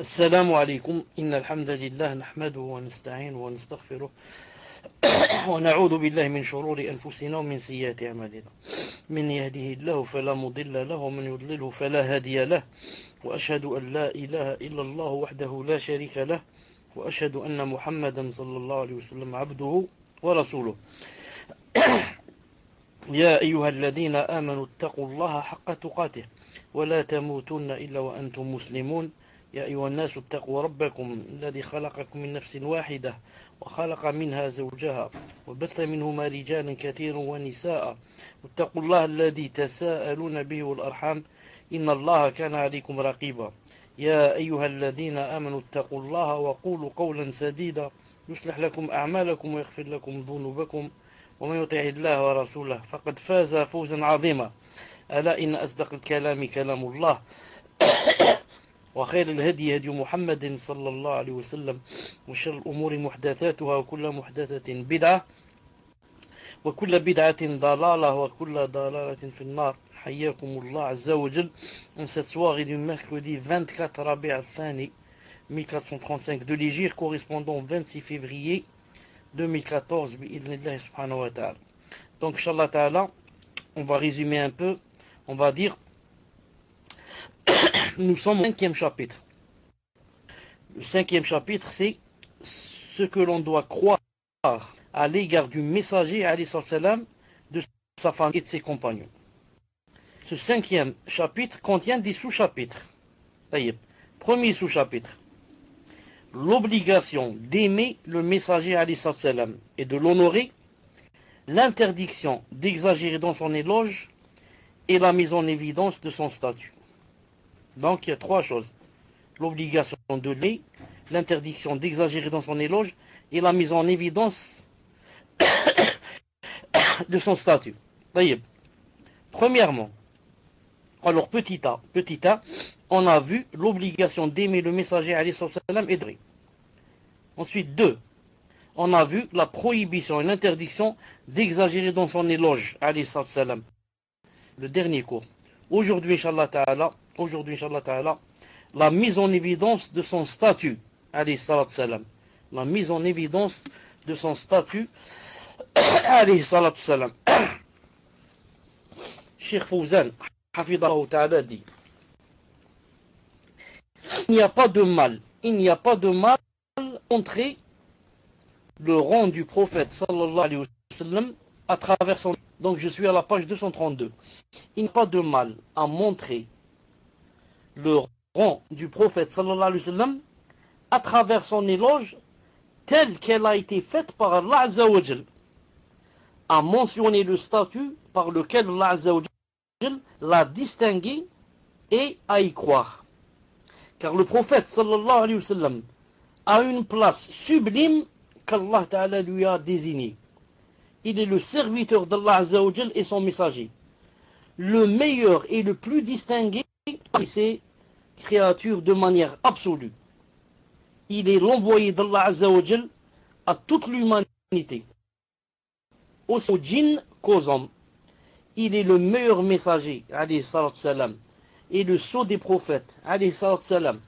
السلام عليكم إن الحمد لله نحمده ونستعينه ونستغفره ونعوذ بالله من شرور أنفسنا ومن سيئات أعمالنا من يهده الله فلا مضل له ومن يضلله فلا هادي له وأشهد أن لا إله إلا الله وحده لا شريك له وأشهد أن محمدا صلى الله عليه وسلم عبده ورسوله يا أيها الذين آمنوا اتقوا الله حق تقاته ولا تموتن إلا وأنتم مسلمون يا أيها الناس اتقوا ربكم الذي خلقكم من نفس واحدة وخلق منها زوجها وبث منهما رجالا كثيرا ونساء واتقوا الله الذي تساءلون به والأرحام إن الله كان عليكم رقيبا يا أيها الذين آمنوا اتقوا الله وقولوا قولا سديدا يصلح لكم أعمالكم ويغفر لكم ذنوبكم ومن يطع الله ورسوله فقد فاز فوزا عظيما ألا إن أصدق الكلام كلام الله وخير الهدي هدي محمد صلى الله عليه وسلم وشر الأمور محدثاتها وكل محدثة بدعة وكل بدعة ضلالة وكل ضلالة في النار حياكم الله عز وجل en cette soirée du mercredi 24 Rabi' al-Thani 1435 de l'Hégire correspondant au 26 février 2014 bi'idhnillah subhanahu wa ta'ala. Donc inshallah ta'ala on va résumer un peu, on va dire nous sommes au 5e chapitre. Le 5e chapitre, c'est ce que l'on doit croire à l'égard du messager, alayhi salam, de sa famille et de ses compagnons. Ce 5e chapitre contient des sous-chapitres. Premier sous-chapitre, l'obligation d'aimer le messager, alayhi salam, et de l'honorer, l'interdiction d'exagérer dans son éloge et la mise en évidence de son statut. Donc il y a trois choses. L'obligation de l'aimer, l'interdiction d'exagérer dans son éloge et la mise en évidence de son statut. Premièrement, alors petit a, on a vu l'obligation d'aimer le messager alayhi salam et de l'honorer. Ensuite, 2, on a vu la prohibition et l'interdiction d'exagérer dans son éloge alayhi salam. Le dernier cours. Aujourd'hui, Inch'Allah Ta'ala, la mise en évidence de son statut, alayhi salam. La mise en évidence de son statut, alayhi salam. Cheikh Fawzan, Hafidallahu Ta'ala dit, il n'y a pas de mal à montrer le rang du prophète, sallallahu alayhi wa sallam, à travers son... Donc je suis à la page 232. Il n'y a pas de mal à montrer le rang du prophète sallallahu alayhi wa sallam à travers son éloge telle qu'elle a été faite par Allah Azza wa Jal, à mentionner le statut par lequel Allah Azza wa Jal l'a distingué et à y croire. Car le prophète sallallahu alayhi wa sallam a une place sublime qu'Allah Ta'ala lui a désignée. Il est le serviteur d'Allah Azza wa Jal et son messager, le meilleur et le plus distingué parmi ses créatures de manière absolue. Il est l'envoyé d'Allah Azza wa Jal à toute l'humanité, aussi aux djinns qu'aux hommes. Il est le meilleur messager, alayhi salam, et le sceau des prophètes, alayhi salam.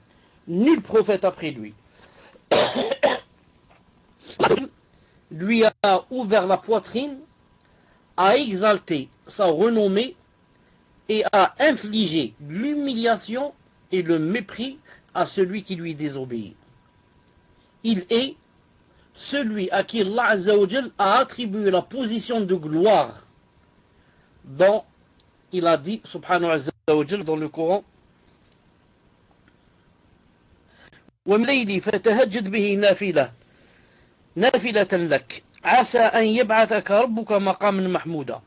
Nul prophète après lui. Lui a ouvert la poitrine, a exalté sa renommée et a infligé l'humiliation et le mépris à celui qui lui désobéit. Il est celui à qui Allah Azza wa Jal a attribué la position de gloire dont il a dit, subhanahu wa Jal, dans le Coran, وَمِنَ اللَّيْلِ فَتَهَجَّدْ بِهِ نافلة لك عسى أن يبعثك ربك مقاما محمودا.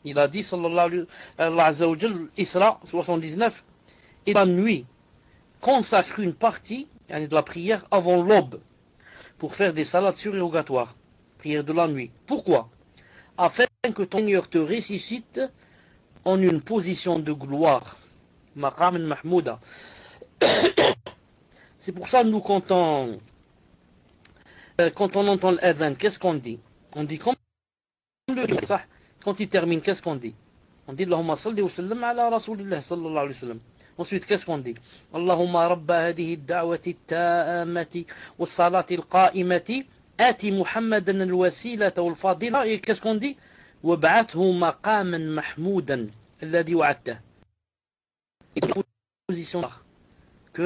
Il a dit, sallallahu alayhi wa sallam, Isra 79, et la nuit consacre une partie de la prière avant l'aube pour faire des salades surérogatoires, prière de la nuit. Pourquoi? Afin que ton Seigneur te ressuscite en une position de gloire, maqaman mahmouda. C'est pour ça nous quand on entend l'adhan, qu'est-ce qu'on dit? On dit comme le quand il termine, qu'est-ce qu'on dit? On dit Allahumma salli wa sallam ala rasulillah sallallahu alayhi wa sallam. Ensuite, qu'est-ce qu'on dit? Allahumma rabba hadihi ad-da'wati at-tammati was-salati al-qa'imati ati Muhammadan al-wasilata wal-fadila. Et qu'est-ce qu'on dit? Wab'athu maqaman mahmoudan alladhi wa'adtah. Position que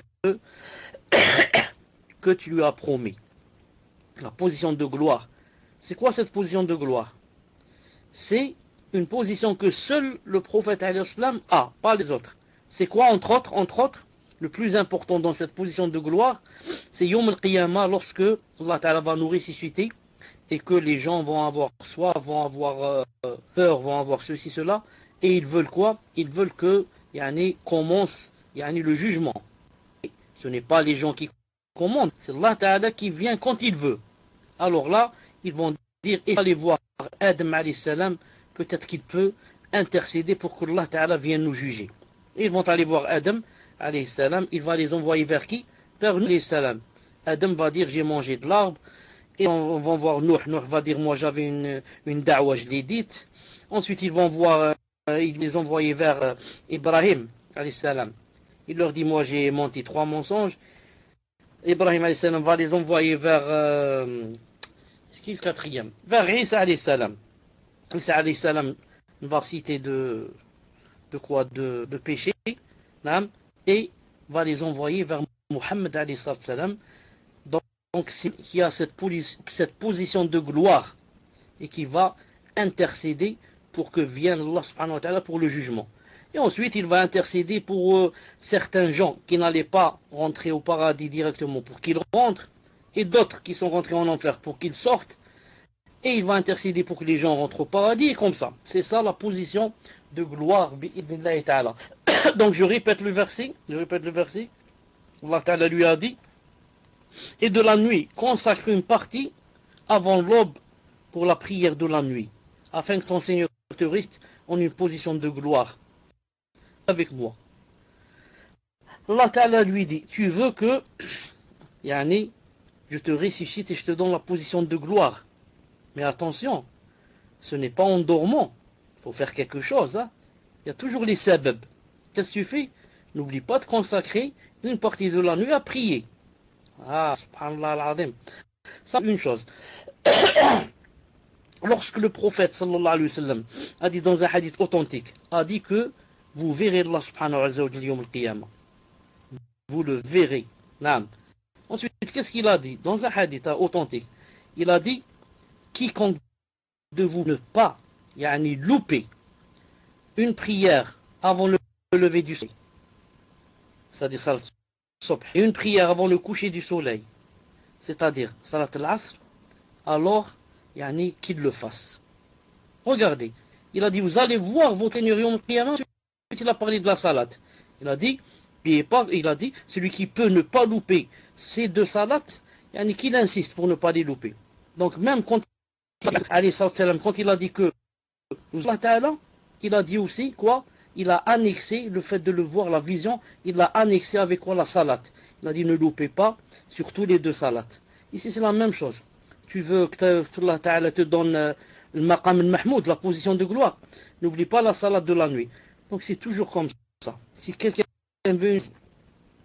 que tu lui as promis. La position de gloire. C'est quoi cette position de gloire? C'est une position que seul le prophète alayhi salam a, pas les autres. C'est quoi entre autres, le plus important dans cette position de gloire, c'est Yom al-Qiyamah, lorsque Allah Ta'ala va nous ressusciter et que les gens vont avoir soif, vont avoir peur, vont avoir ceci, cela, et ils veulent quoi? Ils veulent que commence le jugement. Ce n'est pas les gens qui commandent, c'est Allah Ta'ala qui vient quand il veut. Alors là, ils vont dire, et allez voir Adam alayhi salam, peut-être qu'il peut intercéder pour que Allah Ta'ala vienne nous juger. Et ils vont aller voir Adam alayhi salam, il va les envoyer vers qui? Vers Nuh alayhi salam. Adam va dire, j'ai mangé de l'arbre, et on va voir Nuh. Nuh va dire, moi j'avais une da'wa, je l'ai dite. Ensuite ils vont voir, ils les envoyer vers Ibrahim alayhi salam. Il leur dit, moi j'ai menti 3 mensonges. Ibrahim alayhi salam va les envoyer vers c'est qui le 4e? Vers Isa alayhi salam. Isa alayhi salam va citer de quoi? De péché, et va les envoyer vers Muhammad alayhi salam. Donc qui a cette position de gloire et qui va intercéder pour que vienne Allah subhanahu wa ta'ala pour le jugement. Et ensuite, il va intercéder pour certains gens qui n'allaient pas rentrer au paradis directement pour qu'ils rentrent, et d'autres qui sont rentrés en enfer pour qu'ils sortent. Et il va intercéder pour que les gens rentrent au paradis, et comme ça. C'est ça la position de gloire. Donc je répète le verset. Allah Ta'ala lui a dit, et de la nuit, consacre une partie avant l'aube pour la prière de la nuit, afin que ton Seigneur te reste en une position de gloire avec moi. Allah Ta'ala lui dit, tu veux que je te ressuscite et je te donne la position de gloire. Mais attention, ce n'est pas en dormant. Il faut faire quelque chose. Il y a toujours les sabab. Qu'est-ce que tu fais? N'oublie pas de consacrer une partie de la nuit à prier. Subhanallah al-Azim. Ça, une chose. Lorsque le prophète sallallahu alayhi wa sallam a dit dans un hadith authentique, a dit que vous verrez Allah subhanahu wa ta'ala yawm al-qiyamah. Vous le verrez. Ensuite, qu'est-ce qu'il a dit dans un hadith authentique? Il a dit, quiconque de vous ne pas louper une prière avant le lever du soleil, c'est-à-dire salat al-subh, et une prière avant le coucher du soleil, c'est-à-dire salat al-asr, alors qu'il le fasse. Regardez, il a dit, vous allez voir votre Seigneur yawm al-qiyamah. Il a parlé de la salat. Il a dit, celui qui peut ne pas louper ces 2 salats, qu'il insiste pour ne pas les louper. Donc même quand il a dit que Allah Ta'ala, il a dit aussi quoi? Il a annexé le fait de le voir, la vision, il l'a annexé avec quoi? La salat. Il a dit, ne loupez pas surtout les 2 salats. Ici c'est la même chose. Tu veux que Allah Ta'ala te donne le maqam al-mahmoud, la position de gloire. N'oublie pas la salat de la nuit. Donc c'est toujours comme ça. Si quelqu'un veut,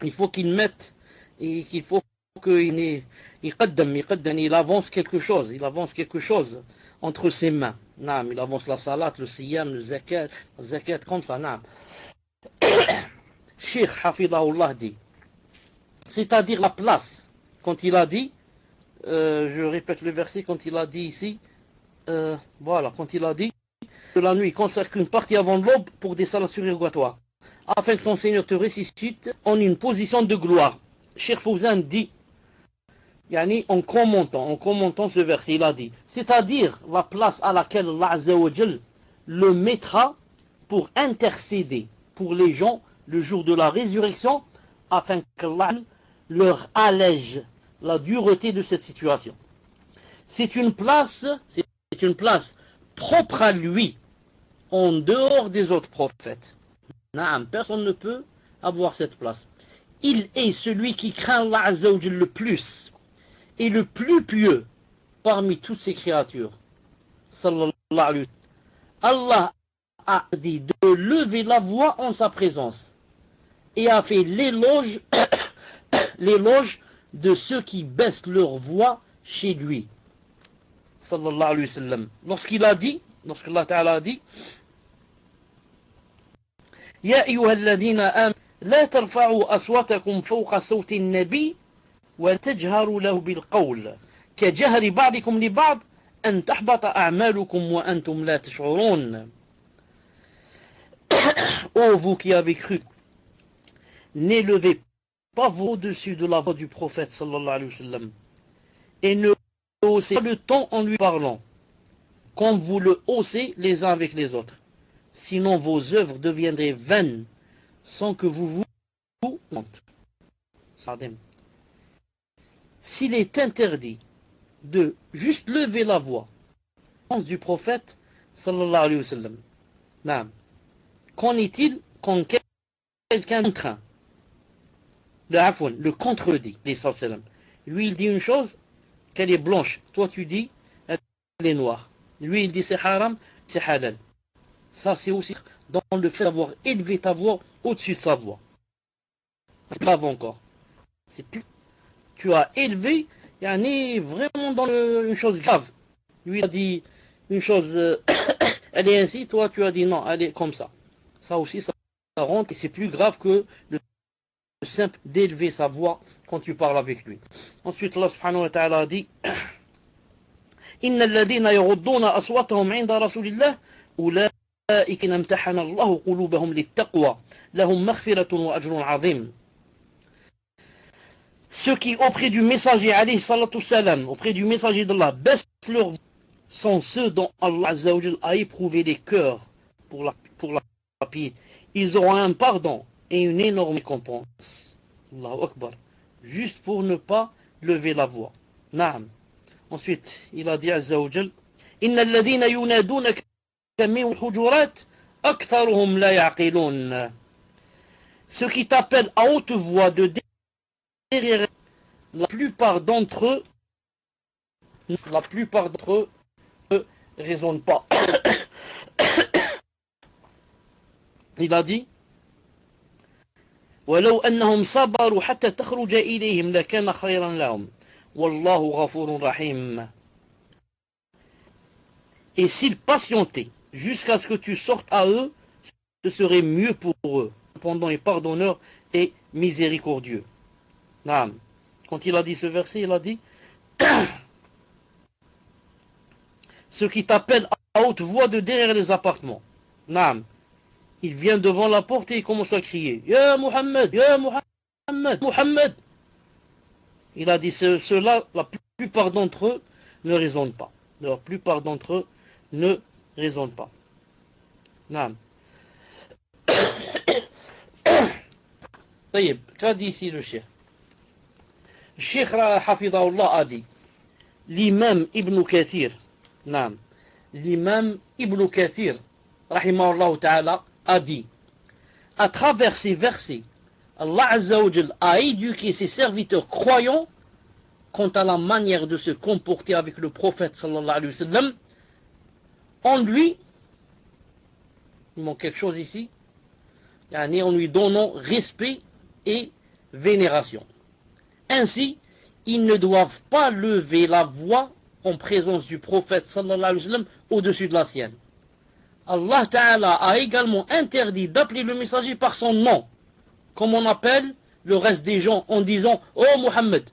il faut qu'il mette, et qu'il faut qu'il avance quelque chose. Il avance quelque chose entre ses mains. Il avance la salat, le siyam, le zakat, comme ça. Cheikh Hafidahullah dit, c'est-à-dire la place. Quand il a dit, je répète le verset, quand il a dit ici, quand il a dit, de la nuit, consacre une partie avant l'aube pour des salats surérogatoires, afin que ton Seigneur te ressuscite en une position de gloire. Cheikh Fawzan dit, en commentant ce verset, il a dit, c'est-à-dire la place à laquelle Allah Azza wa Jal le mettra pour intercéder pour les gens le jour de la résurrection, afin qu'Allah leur allège la dureté de cette situation. C'est une place propre à lui, en dehors des autres prophètes. Personne ne peut avoir cette place. Il est celui qui craint Allah Azza wa Jal le plus et le plus pieux parmi toutes ses créatures. Sallallahu alayhi wa sallam. Allah a dit de lever la voix en sa présence et a fait l'éloge l'éloge de ceux qui baissent leur voix chez lui. Sallallahu alayhi wa sallam. Lorsque Allah Ta'ala a dit Ya ayyuhalladhina amanu la tarfa'u aswatakum fawqa sawti an-nabi wa tajharu lahu bil qawl kajahri ba'dikum li ba'd an tahbata a'malukum wa antum la tash'urun. Ô vous qui avez cru, n'élevez pas vous au-dessus de la voix du prophète sallallahu alayhi wa sallam et ne haussez pas le ton en lui parlant comme vous le haussez les uns avec les autres, sinon vos œuvres deviendraient vaines sans que vous honte. S'il est interdit de juste lever la voix du prophète sallallahu alayhi wa sallam, qu'en est-il quand quelqu'un contraint le contredit, lui il dit une chose qu'elle est blanche, toi tu dis elle est noire, lui il dit c'est haram, c'est halal. Ça c'est aussi dans le fait d'avoir élevé ta voix au-dessus de sa voix. C'est grave encore. C'est plus, tu as élevé, vraiment dans une chose grave. Lui il a dit une chose, elle est ainsi, toi tu as dit non, elle est comme ça. Ça aussi ça rentre et c'est plus grave que le simple d'élever sa voix quand tu parles avec lui. Ensuite Allah subhanahu wa ta'ala a dit Inna alladhina yaghudduna aswatahum 'inda rasulillah ulaika imtahana Allahu qulubahum lit-taqwa lahum maghfiratun wa ajrun 'azim. Ceux qui auprès du messager alayhi salatu salam, auprès du messager d'Allah baissent leur voix sont ceux dont Allah azza wa jalla a éprouvé les cœurs pour la piété. Ils auront un pardon et une énorme récompense. Allahu Akbar. Juste pour ne pas lever la voix. Naam. Ensuite, il a dit Azza wa Jal Inna alladhina yunadunaka min hujurat aktharuhum la ya'qilun. Ceux qui t'appellent à haute voix de derrière, la plupart d'entre eux ne raisonnent pas. Il a dit ولو أنهم صبروا حتى تخرج إليهم لكان خيرا لهم والله غفور رحيم. Et s'ils patientaient jusqu'à ce que tu sortes à eux, ce serait mieux pour eux. Cependant, il est pardonneur et miséricordieux. Naam. Quand il a dit ce verset, il a dit ceux qui t'appellent à haute voix de derrière les appartements. Naam. Il vient devant la porte et il commence à crier Ya Muhammad, Ya Muhammad, Muhammad. Il a dit ceux-là, la plupart d'entre eux ne raisonnent pas. La plupart d'entre eux ne raisonnent pas. Naam. طيب, qu'a dit ici le cheikh? Le cheikh Hafidahullah a dit l'imam Ibn Kathir, naam, l'imam Ibn Kathir, rahimahullah ta'ala, a dit à travers ces versets, Allah Azza wa Jal a éduqué ses serviteurs croyants quant à la manière de se comporter avec le prophète sallallahu alayhi wa sallam. En lui, il manque quelque chose ici, en lui donnant respect et vénération. Ainsi, ils ne doivent pas lever la voix en présence du prophète sallallahu alayhi wa sallam au-dessus de la sienne. Allah Ta'ala a également interdit d'appeler le messager par son nom, comme on appelle le reste des gens en disant « Oh Muhammad ».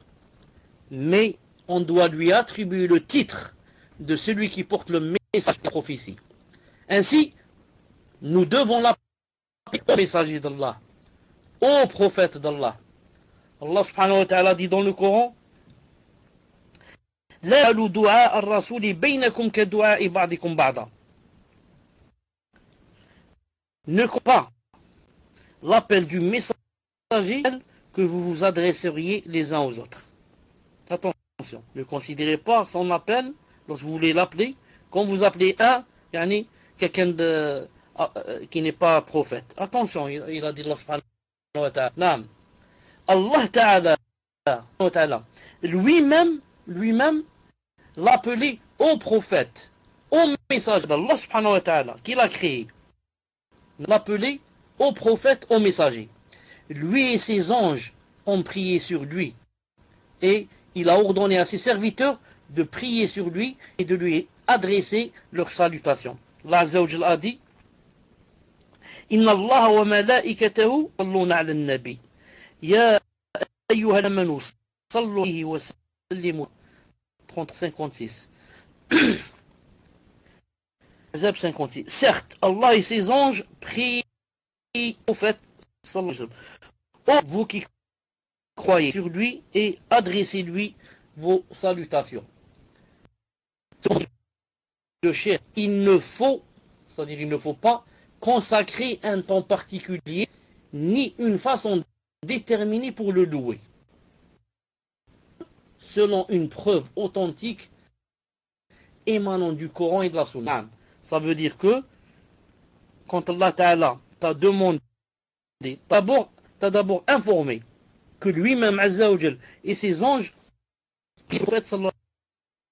Mais on doit lui attribuer le titre de celui qui porte le message de la prophétie. Ainsi, nous devons l'appeler au messager d'Allah, au prophète d'Allah. Allah subhanahu wa ta'ala dit dans le Coran « La lu du'a ar-rasuli baynakum ka du'a'i ba'dikum ba'da » Ne croyez pas l'appel du messager que vous vous adresseriez les uns aux autres. Attention, ne considérez pas son appel, lorsque vous voulez l'appeler, quand vous appelez quelqu'un qui n'est pas prophète. Attention, il a dit Allah subhanahu wa ta'ala. Allah ta'ala, lui-même, l'appelait au prophète, au message d'Allah subhanahu wa ta'ala, qu'il a créé. L'appelait au prophète, au messager. lui et ses anges ont prié sur lui. Et il a ordonné à ses serviteurs de prier sur lui et de lui adresser leurs salutations. Allah Azza wa Jalla a dit Inna Allah wa malaikatahu yusalluna ala an-nabi. Ya ayyuha amanu sallu alayhi wa sallimu. 56. Azab 56. Certes, Allah et ses anges prient au prophète sallallahu alayhi wa sallam. Ô vous qui croyez sur lui et adressez-lui vos salutations. Le cheikh, il ne faut pas consacrer un temps particulier ni une façon déterminée pour le louer. Selon une preuve authentique émanant du Coran et de la Sunna. Ça veut dire que quand Allah Ta'ala t'a demandé, t'as d'abord informé que lui-même Azza wa Jal et ses anges, le prophète sallallahu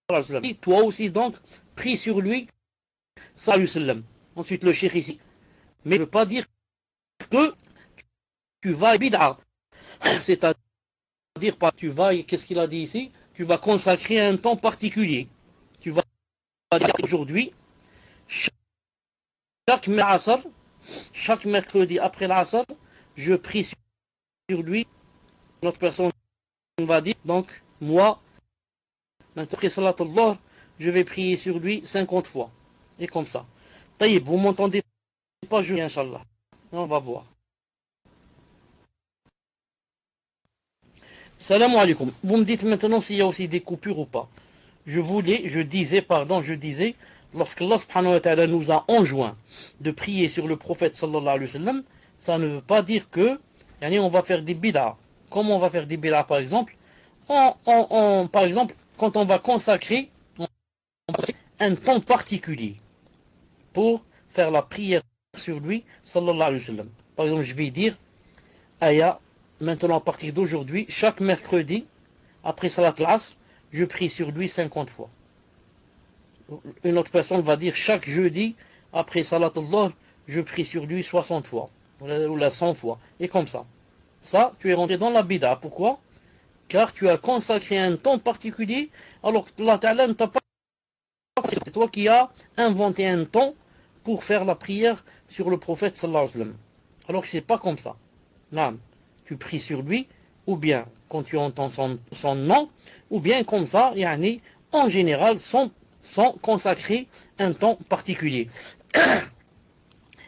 alayhi wa sallam, et toi aussi donc, prie sur lui sallallahu alayhi wa sallam. Ensuite le cheikh ici. Mais je ne veux pas dire que tu vas bid'a. C'est-à-dire pas tu vas, qu'est-ce qu'il a dit ici? Tu vas consacrer un temps particulier. Tu vas dire aujourd'hui, chaque mercredi après l'Asr, je prie sur lui. Notre personne va dire, donc, moi, après Salat Allah, je vais prier sur lui 50 fois. Et comme ça. Taïb, vous m'entendez pas, je Inch'Allah. On va voir. Salam alaikum. Vous me dites maintenant s'il y a aussi des coupures ou pas. Je disais, lorsque Allah subhanahu wa ta'ala nous a enjoint de prier sur le prophète sallallahu alayhi wa sallam, ça ne veut pas dire que, on va faire des bid'a. Comment on va faire des bid'a par exemple? Par exemple, quand on va consacrer un temps particulier pour faire la prière sur lui, sallallahu alayhi wa sallam. Par exemple, je vais dire, Aya, maintenant à partir d'aujourd'hui, chaque mercredi, après Salat al-Asr, je prie sur lui 50 fois. Une autre personne va dire, chaque jeudi, après Salat al-Dhuhr, je prie sur lui 60 fois, ou la 100 fois, et comme ça. Ça, tu es rentré dans la bid'a. Pourquoi? Car tu as consacré un temps particulier, alors que Allah Ta'ala ne t'a pas. C'est toi qui as inventé un temps pour faire la prière sur le prophète sallallahu alayhi wa sallam. Alors que c'est pas comme ça. Là, tu pries sur lui, ou bien quand tu entends son nom, ou bien comme ça, en général, sans consacrer un temps particulier.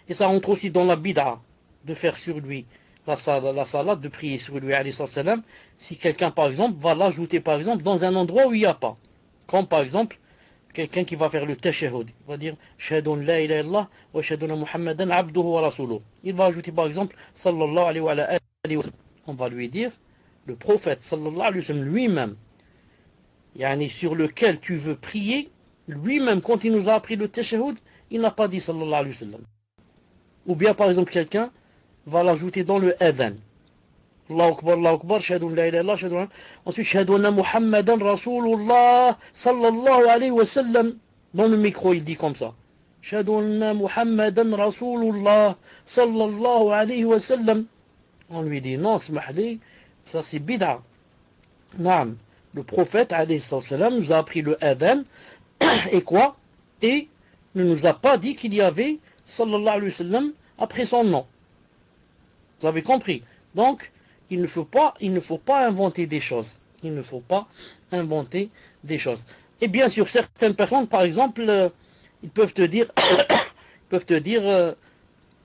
Et ça rentre aussi dans la bid'a de faire sur lui la salat, de prier sur lui, alayhi salam, si quelqu'un, par exemple, va l'ajouter, par exemple, dans un endroit où il n'y a pas. Comme, par exemple, quelqu'un qui va faire le tashahhud, il va dire Shahadun la ilaha illallah wa shahadun Muhammadan abduhu wa rasuluhu. Il va ajouter par exemple sallallahu alayhi wa sallam. On va lui dire le prophète sallallahu alayhi wa sallam lui-même, sur lequel tu veux prier, lui-même quand il nous a appris le tashahhud, il n'a pas dit sallallahu alayhi wa sallam. Ou bien par exemple quelqu'un va l'ajouter dans le adhan. Allahu Akbar, shahadun la ilaha illallah, shahadun. Ensuite, shahadun Muhammadan Rasulullah, sallallahu alayhi wa sallam. Dans le micro, il dit comme ça. Shahadun Muhammadan Rasulullah, sallallahu alayhi wa sallam. On lui dit, non, smahli, ça c'est bid'a. Naam. Le prophète, alayhi salam, nous a appris le adhan. Et quoi? Et ne nous a pas dit qu'il y avait, sallallahu alayhi wa sallam, après son nom. Vous avez compris? Donc, il ne faut pas inventer des choses. Il ne faut pas inventer des choses. Et bien sûr, certaines personnes, par exemple, ils peuvent te dire,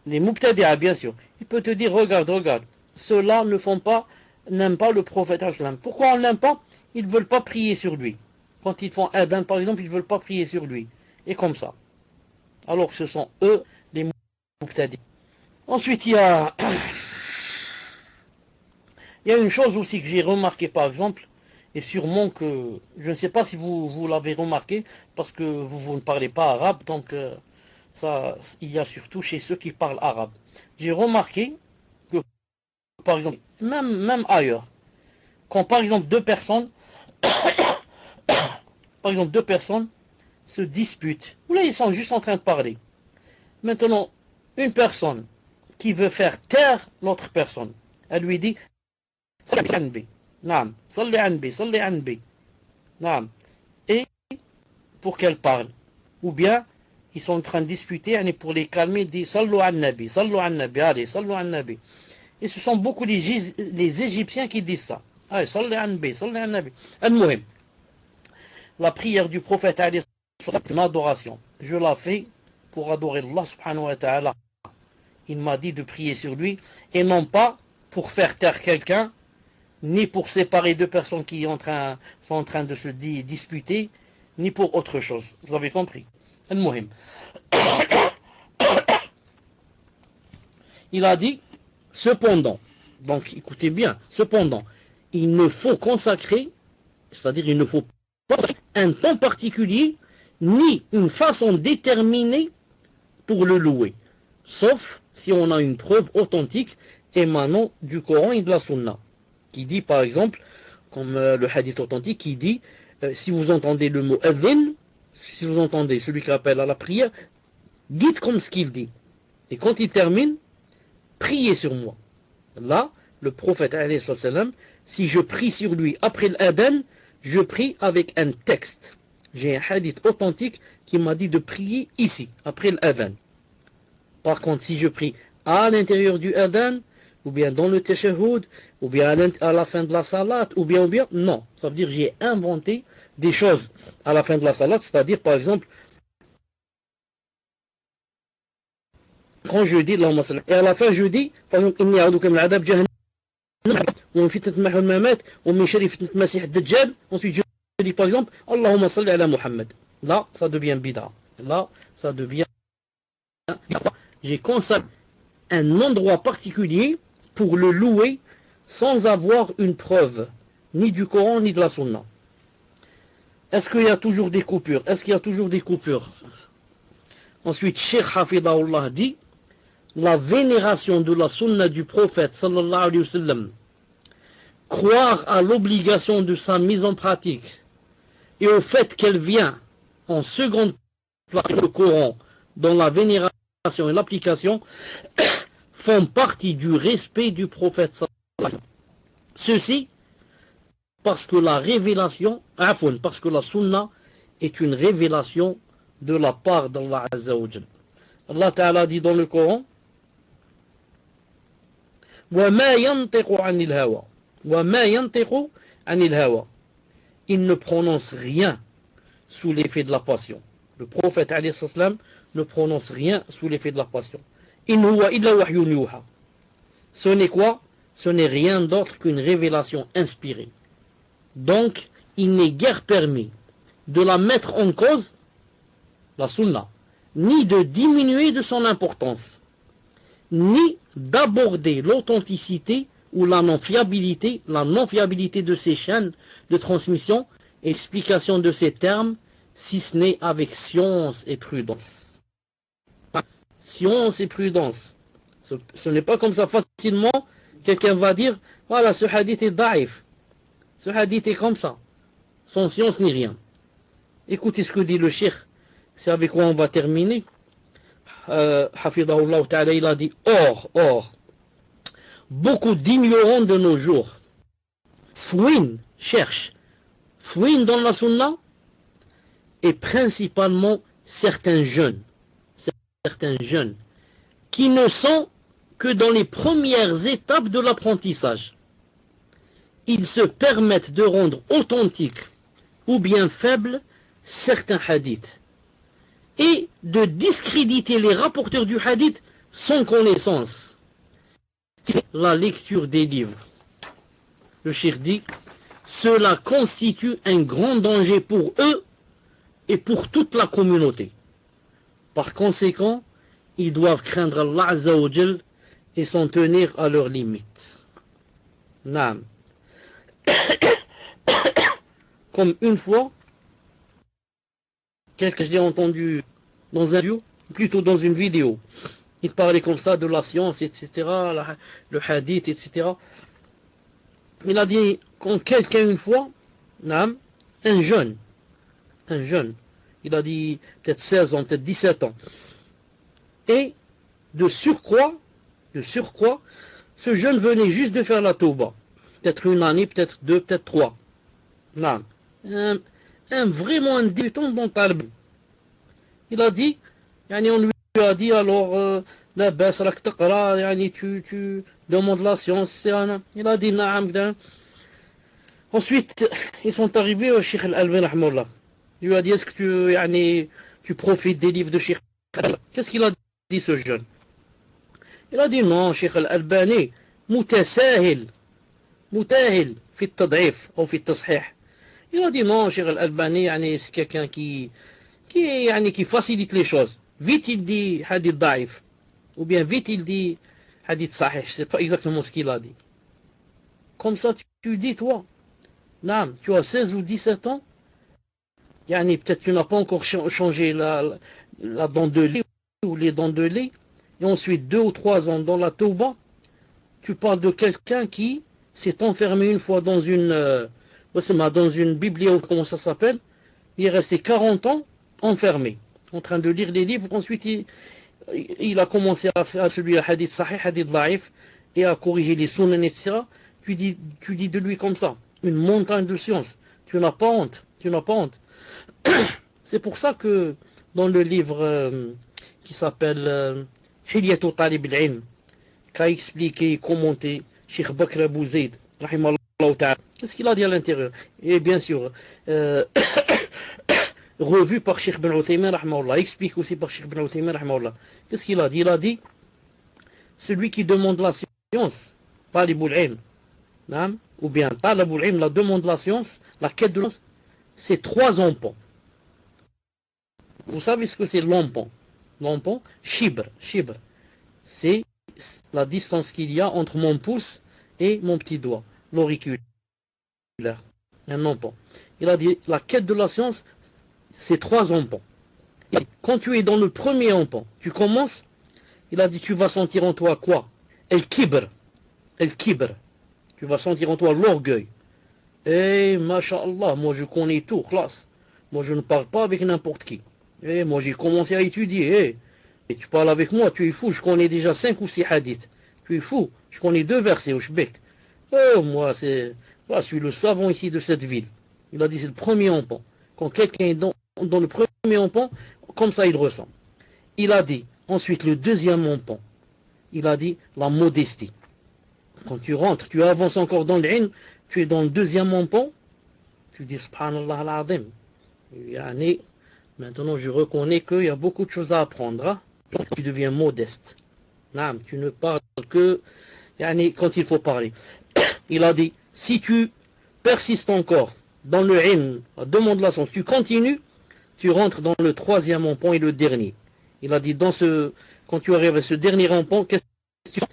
les mubtadi'a, bien sûr, ils peuvent te dire, regarde, ceux-là n'aiment pas le prophète sallam. Pourquoi on ne l'aime pas? Ils ne veulent pas prier sur lui. Quand ils font adhan, par exemple, ils ne veulent pas prier sur lui. Et comme ça. Alors que ce sont eux, les mubtadi'a. Ensuite, il y a une chose aussi que j'ai remarqué par exemple, et sûrement que, je ne sais pas si vous l'avez remarqué, parce que vous ne parlez pas arabe, donc ça, il y a surtout chez ceux qui parlent arabe. J'ai remarqué que, par exemple, même ailleurs, quand par exemple deux personnes se disputent, ou là ils sont juste en train de parler. Maintenant, une personne qui veut faire taire l'autre personne, Elle lui dit Salli anbi. Naam. Salli anbi. Salli anbi. Naam. Et pour qu'elle parle. Ou bien, ils sont en train de discuter, et pour les calmer, ils disent Sallu an-nabi. Sallu an-nabi. Allez, sallu an-nabi. Et ce sont beaucoup les Égyptiens qui disent ça. Allez, salli anbi. Salli an-nabi. Al-Muhim. La prière du prophète, c'est une adoration. Je la fais pour adorer Allah subhanahu wa ta'ala. Il m'a dit de prier sur lui, et non pas pour faire taire quelqu'un, ni pour séparer deux personnes qui sont en train de se disputer, ni pour autre chose. Vous avez compris? Al-Muhim. Il a dit, cependant, donc écoutez bien, cependant, il ne faut consacrer, c'est-à-dire il ne faut pas un temps particulier, ni une façon déterminée pour le louer, sauf si on a une preuve authentique émanant du Coran et de la Sunna, qui dit par exemple, comme le hadith authentique, qui dit, si vous entendez le mot adhin, si vous entendez celui qui appelle à la prière, dites comme ce qu'il dit. Et quand il termine, priez sur moi. Là, le prophète, si je prie sur lui après l'adhan, je prie avec un texte. J'ai un hadith authentique qui m'a dit de prier ici, après l'adhan. Par contre, si je prie à l'intérieur du adhan, ou bien dans le tashahhud, ou bien à la fin de la salat, ou bien, non. Ça veut dire que j'ai inventé des choses à la fin de la salat, c'est-à-dire, par exemple, quand je dis, et à la fin, je dis, par exemple, inni a'udhuka min adab jahannam, ou min fitnat mahul mamat, ou min sharri fitnat masih ad-dajjal. Ensuite, je dis, par exemple, Allahumma salli ala Muhammad. Là, ça devient bid'a. Là, ça devient bid'a. J'ai consacré un endroit particulier pour le louer sans avoir une preuve, ni du Coran, ni de la Sunna. Est-ce qu'il y a toujours des coupures? Est-ce qu'il y a toujours des coupures? Ensuite, Cheikh Hafidahullah dit, la vénération de la Sunna du prophète, sallallahu alayhi wa sallam, croire à l'obligation de sa mise en pratique, et au fait qu'elle vient en seconde place le Coran dans la vénération et l'application, font partie du respect du prophète sallallahu alayhi wa sallam. Ceci parce que la révélation, parce que la sunna est une révélation de la part d'Allah Azza wa Jal. Allah Ta'ala dit dans le Coran, وَمَا يَنْتِقُ عَنِ الْهَوَى وَمَا يَنْتِقُ عَنِ الْهَوَى. Il ne prononce rien sous l'effet de la passion. Le prophète alayhi salam ne prononce rien sous l'effet de la passion. إِنْ هُوَ إِلَّا وَحْيٌ يُوحَى. Ce n'est quoi? Ce n'est rien d'autre qu'une révélation inspirée. Donc, il n'est guère permis de la mettre en cause, la sunna, ni de diminuer de son importance, ni d'aborder l'authenticité ou la non-fiabilité de ces chaînes de transmission et explication de ces termes, si ce n'est avec science et prudence. Science et prudence. Ce n'est pas comme ça facilement, quelqu'un va dire, voilà, ce hadith est daïf. Ce hadith est comme ça, sans science ni rien. Écoutez ce que dit le cheikh, c'est avec quoi on va terminer. Hafidahullah ta'ala, il a dit, or, beaucoup d'ignorants de nos jours fouinent dans la sunna, et principalement certains jeunes, qui ne sont que dans les premières étapes de l'apprentissage. Ils se permettent de rendre authentiques ou bien faibles certains hadiths et de discréditer les rapporteurs du hadith sans connaissance. C'est la lecture des livres. Le cheikh dit, cela constitue un grand danger pour eux et pour toute la communauté. Par conséquent, ils doivent craindre Allah Azza wa Jal et s'en tenir à leurs limites. Naam. Comme une fois, quelqu'un, je l'ai entendu dans un vidéo, plutôt dans une vidéo, il parlait comme ça de la science, etc., le hadith, etc. Il a dit, quand quelqu'un une fois, un jeune, il a dit peut-être 16 ans, peut-être 17 ans, et de surcroît, Ce jeune venait juste de faire la tauba. Peut-être une année, peut-être deux, peut-être trois. Non. Vraiment un débutant dans Talib. Il a dit, on lui a dit alors, la baisse, tu demandes la science. Il a dit, naam. Ensuite, ils sont arrivés au Cheikh Al-Albani, rahmallah. Il lui a dit, est-ce que tu profites des livres de Cheikh Al-Albani? Qu'est-ce qu'il a dit, ce jeune? Il a dit, non, Cheikh Al-Albani, mutasahil fi tad'if ou fi tasihih. Il a dit, non, Cheikh Al-Albani, c'est quelqu'un qui facilite les choses. Vite il dit hadith da'if, ou bien vite il dit hadith sahih. Je ne sais pas exactement ce qu'il a dit. Comme ça, tu dis, toi, Naam, tu as 16 ou 17 ans, peut-être tu n'as pas encore changé la dent de lait ou les dents de lait, et ensuite 2 ou 3 ans dans la tauba, tu parles de quelqu'un qui s'est enfermé une fois dans une bibliothèque, comment ça s'appelle, il est resté 40 ans enfermé, en train de lire des livres, ensuite il a commencé à faire celui à hadith sahih, hadith da'if, et à corriger les sunan, etc. Tu dis de lui comme ça, une montagne de science, tu n'as pas honte, C'est pour ça que dans le livre qui s'appelle Hilyatu Talib al-Ilm, qu'a expliqué et commenté Cheikh Bakr Abou Zaid, rahimallahu ta'ala, qu'est-ce qu'il a dit à l'intérieur? Et bien sûr, revu par Cheikh Ben Uthaymin, rahimallahu, expliqué aussi par Cheikh Ben Uthaymin, rahimallahu. Qu'est-ce qu'il a dit? Il a dit, celui qui demande la science, Talibul Ilm, ou bien Talibul Ilm, la demande de la science, la quête de la science, c'est 3 empans. Vous savez ce que c'est l'empan? L'empan, shibr, c'est la distance qu'il y a entre mon pouce et mon petit doigt, l'auriculaire, un empan. Il a dit, la quête de la science, c'est 3 empans. Et quand tu es dans le premier empan, tu commences, il a dit, tu vas sentir en toi quoi? El-kibr. Tu vas sentir en toi l'orgueil. Et, masha'Allah, moi je connais tout, classe. Moi je ne parle pas avec n'importe qui. Et moi j'ai commencé à étudier. Et tu parles avec moi, tu es fou, je connais déjà 5 ou 6 hadiths. Tu es fou, je connais 2 versets au Shbek. Moi, je suis le savant ici de cette ville. Il a dit, c'est le premier empan. Quand quelqu'un est dans le premier empan, comme ça il ressent. Il a dit, ensuite le deuxième empan, il a dit, la modestie. Quand tu rentres, tu avances encore dans l'ilm, tu es dans le deuxième empan, tu dis, subhanallah al-azim. Maintenant je reconnais qu'il y a beaucoup de choses à apprendre. Hein? Tu deviens modeste. Non, tu ne parles que quand il faut parler. Il a dit, si tu persistes encore dans le ilm, la demande de la science, tu continues, tu rentres dans le troisième empan et le dernier. Il a dit, quand tu arrives à ce dernier empan,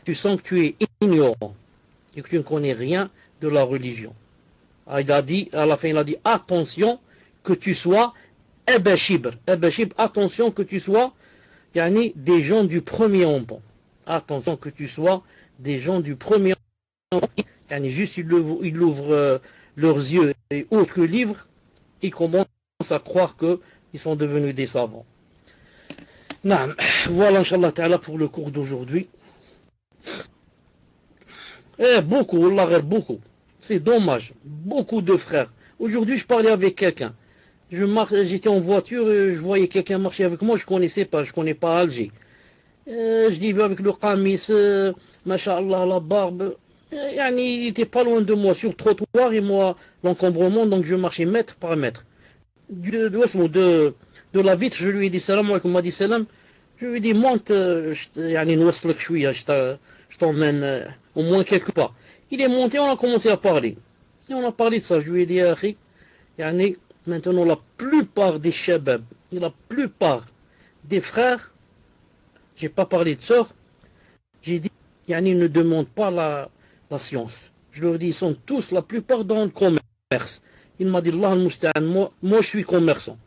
tu sens que tu es ignorant et que tu ne connais rien de la religion. Il a dit, à la fin, il a dit, attention que tu sois Ebashibr, attention que tu sois des gens du premier empan. Attention que tu sois des gens du premier empan. Juste ils ouvrent leurs yeux et autres livres, ils commencent à croire qu'ils sont devenus des savants. Voilà, Inch'Allah Ta'ala, pour le cours d'aujourd'hui. Beaucoup, beaucoup. C'est dommage. Beaucoup de frères. Aujourd'hui, je parlais avec quelqu'un. J'étais en voiture, je voyais quelqu'un marcher avec moi, je connais pas Alger. Je l'ai vu avec le qamis, masha'Allah, la barbe. Il était pas loin de moi, sur le trottoir, et moi, l'encombrement, donc je marchais mètre par mètre. De la vitre, je lui ai dit salam alaikum, il m'a dit salam. Je lui ai dit, monte, je t'emmène au moins quelque part. Il est monté, on a commencé à parler. Et on a parlé de ça, je lui ai dit, maintenant, la plupart des shabab, la plupart des frères, j'ai pas parlé de sœurs, j'ai dit, ils ne demandent pas la science. Je leur dis, ils sont tous, la plupart, dans le commerce. Il m'a dit, Allah al-Musta'an, moi je suis commerçant.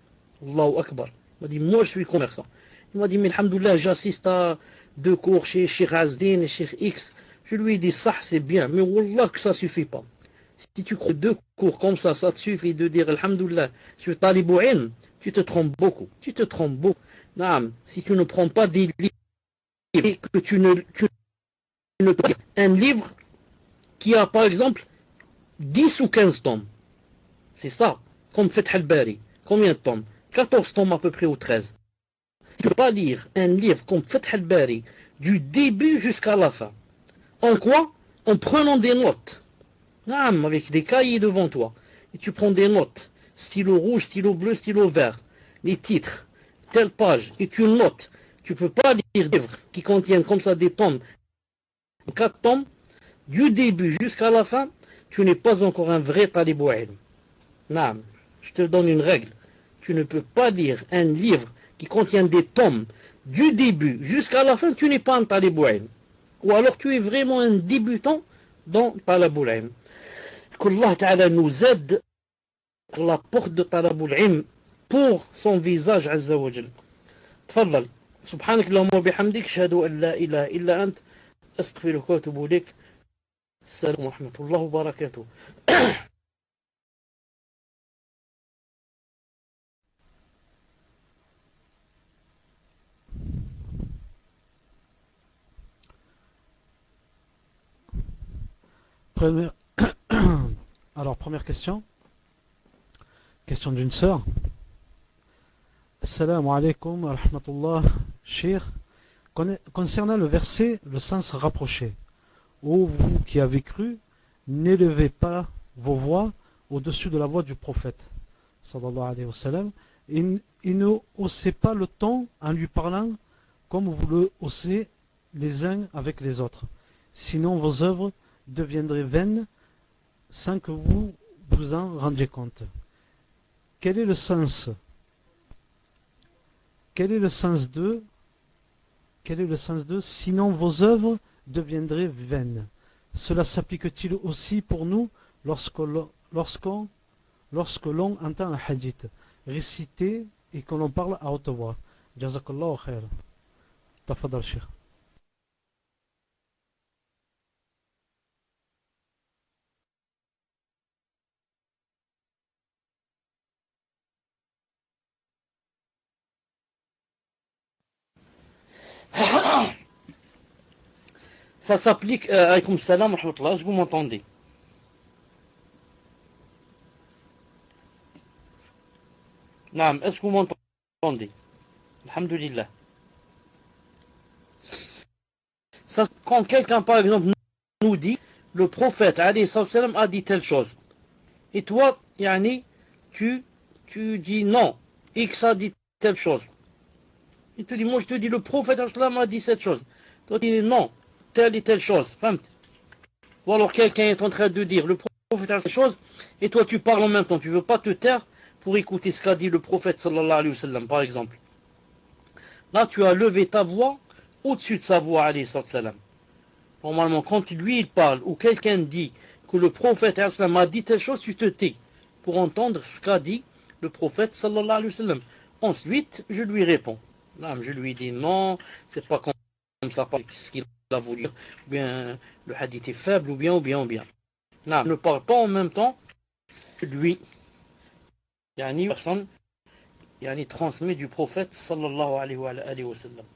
Allahu Akbar. Il m'a dit, moi je suis commerçant. Il m'a dit, mais alhamdoulilah, j'assiste à 2 cours chez Cheikh Azdin et Cheikh X. Je lui ai dit, ça c'est bien, mais wallah que ça suffit pas. Si tu crois 2 cours comme ça te suffit de dire alhamdoulilah, je suis talibou ilm, tu te trompes beaucoup. Si tu ne prends pas des livres et que tu ne ne peux pas lire un livre qui a par exemple 10 ou 15 tomes. C'est ça, comme Fath al-Bari. Combien de tomes? 14 tomes à peu près ou 13. Tu ne peux pas lire un livre comme Fath al-Bari du début jusqu'à la fin. En quoi? En prenant des notes. Avec des cahiers devant toi. Et tu prends des notes. Stylo rouge, stylo bleu, stylo vert. Les titres, telle page. Et tu notes. Tu ne peux pas lire des livres qui contiennent comme ça des tomes. 4 tomes. Du début jusqu'à la fin. Tu n'es pas encore un vrai talibou ilm. Non, je te donne une règle. Tu ne peux pas lire un livre qui contient des tomes du début jusqu'à la fin. Tu n'es pas un talibou ilm. Ou alors tu es vraiment un débutant dans talibou ilm. Qu'Allah Ta'ala nous aide à la porte de talibou ilm pour son visage Azza wa Jal. تفضل. سبحانك اللهم وبحمدك أشهد أن لا إله إلا أنت أستغفرك وأتوب إليك. السلام ورحمة الله وبركاته. Alors, première question. Question d'une sœur. Assalamu alaikum wa rahmatullah, shir. Concernant le verset, le sens rapproché. Ô vous qui avez cru, n'élevez pas vos voix au-dessus de la voix du prophète, sallallahu alayhi wa sallam, et ne haussez pas le ton en lui parlant comme vous le haussez les uns avec les autres. Sinon vos œuvres deviendraient vaines sans que vous vous en rendiez compte. Quel est le sens de sinon vos œuvres deviendraient vaines? Cela s'applique-t-il aussi pour nous lorsque l'on entend un hadith récité et que l'on parle à haute voix? Jazakallahu khair. Tafadal Cheikh. Ça s'applique, alaykoum salam wa rahmatullah, est-ce que vous m'entendez? Naam, est-ce que vous m'entendez? Alhamdulillah. Ça, quand quelqu'un par exemple nous dit, le prophète alayhi salam a dit telle chose, et toi, yani, tu dis non, X a dit telle chose. Il te dit, moi je te dis, le prophète alayhi salam a dit cette chose. Toi tu dis non, telle et telle chose. Ou alors quelqu'un est en train de dire, le prophète a dit cette chose, et toi tu parles en même temps. Tu ne veux pas te taire pour écouter ce qu'a dit le prophète sallallahu alayhi wa sallam, par exemple. Là, tu as levé ta voix au-dessus de sa voix, alayhi salam. Normalement, quand lui il parle, ou quelqu'un dit que le prophète alayhi salam a dit telle chose, tu te tais pour entendre ce qu'a dit le prophète sallallahu alayhi wa sallam. Ensuite, je lui réponds. Là, je lui dis non, c'est pas comme ça, ce qu'il a voulu dire, ou bien le hadith est faible, ou bien. Non, ne parle pas en même temps que lui. Yani, personne transmet du prophète sallallahu alayhi wa sallam.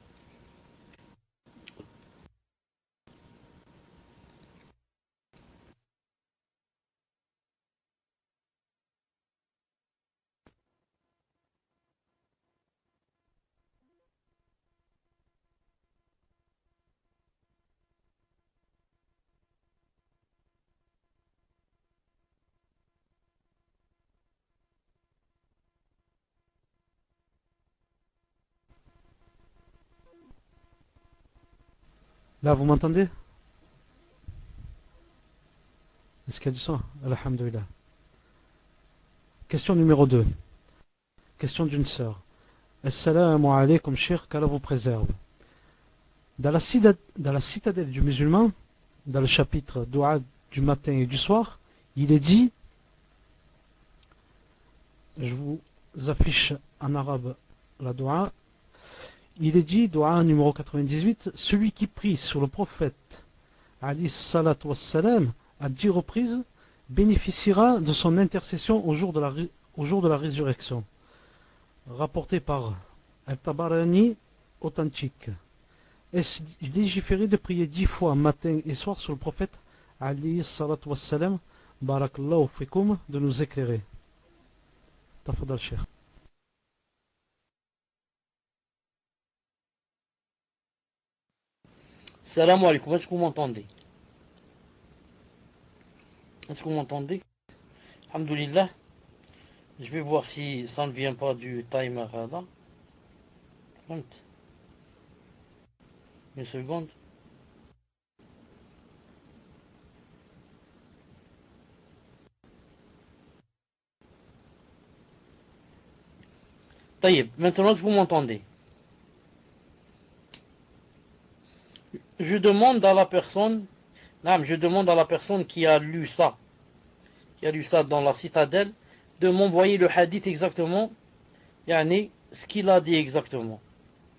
Là, vous m'entendez? Est-ce qu'il y a du son? Alhamdulillah. Question numéro 2. Question d'une sœur. Assalamu alaikum, Cheikh, qu'Allah vous préserve. Dans la citadelle du musulman, dans le chapitre Dua du matin et du soir, il est dit, je vous affiche en arabe la Dua, il est dit, Dua numéro 98, celui qui prie sur le prophète alayhi salatu wassalam à 10 reprises bénéficiera de son intercession au jour de la résurrection. Rapporté par Al-Tabarani authentique. est-ce légiféré de prier 10 fois matin et soir sur le prophète alayhi salatu wassalam? Barakallahu fikum, de nous éclairer. Tafadal Cheikh. Salam alaikum, est-ce que vous m'entendez? Est-ce que vous m'entendez? Alhamdulillah. Je vais voir si ça ne vient pas du timer là. Une seconde. Taïeb, maintenant est-ce que vous m'entendez? Je demande à la personne, je demande à la personne qui a lu ça dans la citadelle, de m'envoyer le hadith exactement, yani ce qu'il a dit exactement.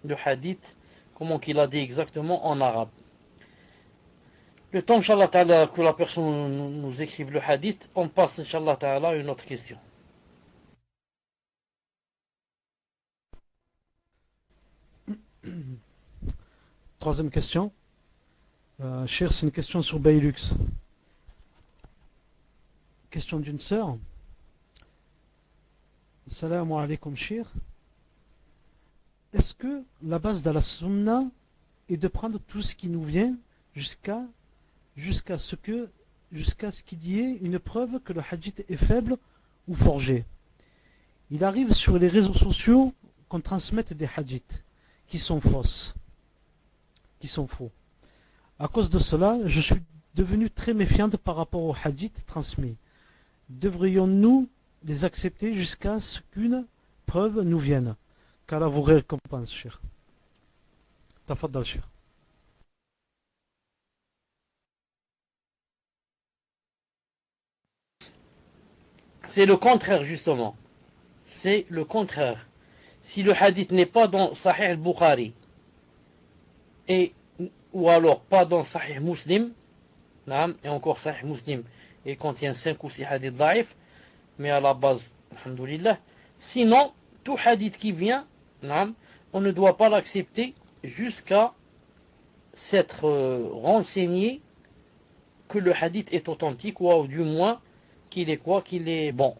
Le hadith, comment qu'il a dit exactement en arabe. Le temps, Inch'Allah Ta'ala, que la personne nous écrive le hadith, on passe, Inch'Allah Ta'ala, à une autre question. Troisième question. Cher, c'est une question sur Baylux. Question d'une sœur. Salam alaikum, cher. Est-ce que la base de la sunna est de prendre tout ce qui nous vient jusqu'à ce qu'il y ait une preuve que le hadith est faible ou forgé? Il arrive sur les réseaux sociaux qu'on transmette des hadiths qui sont fausses, qui sont faux. À cause de cela, je suis devenue très méfiante par rapport aux hadiths transmis. Devrions-nous les accepter jusqu'à ce qu'une preuve nous vienne? Qu'Allah vous récompense, cher. Tafaddal, cher. C'est le contraire, justement. C'est le contraire. Si le hadith n'est pas dans Sahih al-Bukhari, ou alors pas dans Sahih Muslim, et encore Sahih Muslim, et contient 5 ou 6 hadiths daif, mais à la base, alhamdoulilah. Sinon, tout hadith qui vient, on ne doit pas l'accepter jusqu'à s'être renseigné que le hadith est authentique, ou du moins qu'il est bon.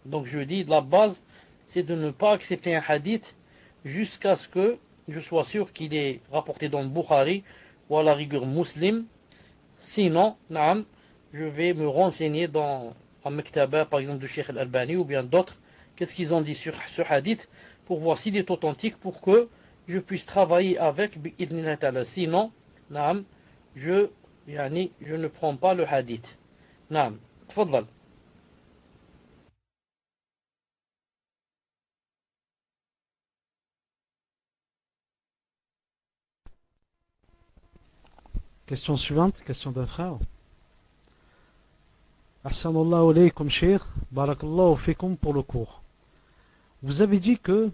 Donc je dis, la base, c'est de ne pas accepter un hadith jusqu'à ce que je sois sûr qu'il est rapporté dans le Bukhari ou à la rigueur Muslim. Sinon, je vais me renseigner dans un Mektaba, par exemple, de Sheikh al-Albani ou bien d'autres, qu'est-ce qu'ils ont dit sur ce hadith, pour voir s'il est authentique, pour que je puisse travailler avec bi'idhnillah ta'ala. Sinon, je ne prends pas le hadith. Tfadlal. Question suivante, question d'un frère. Assalamu alaykum, cher. Barakallahu fikum pour le cours. Vous avez dit que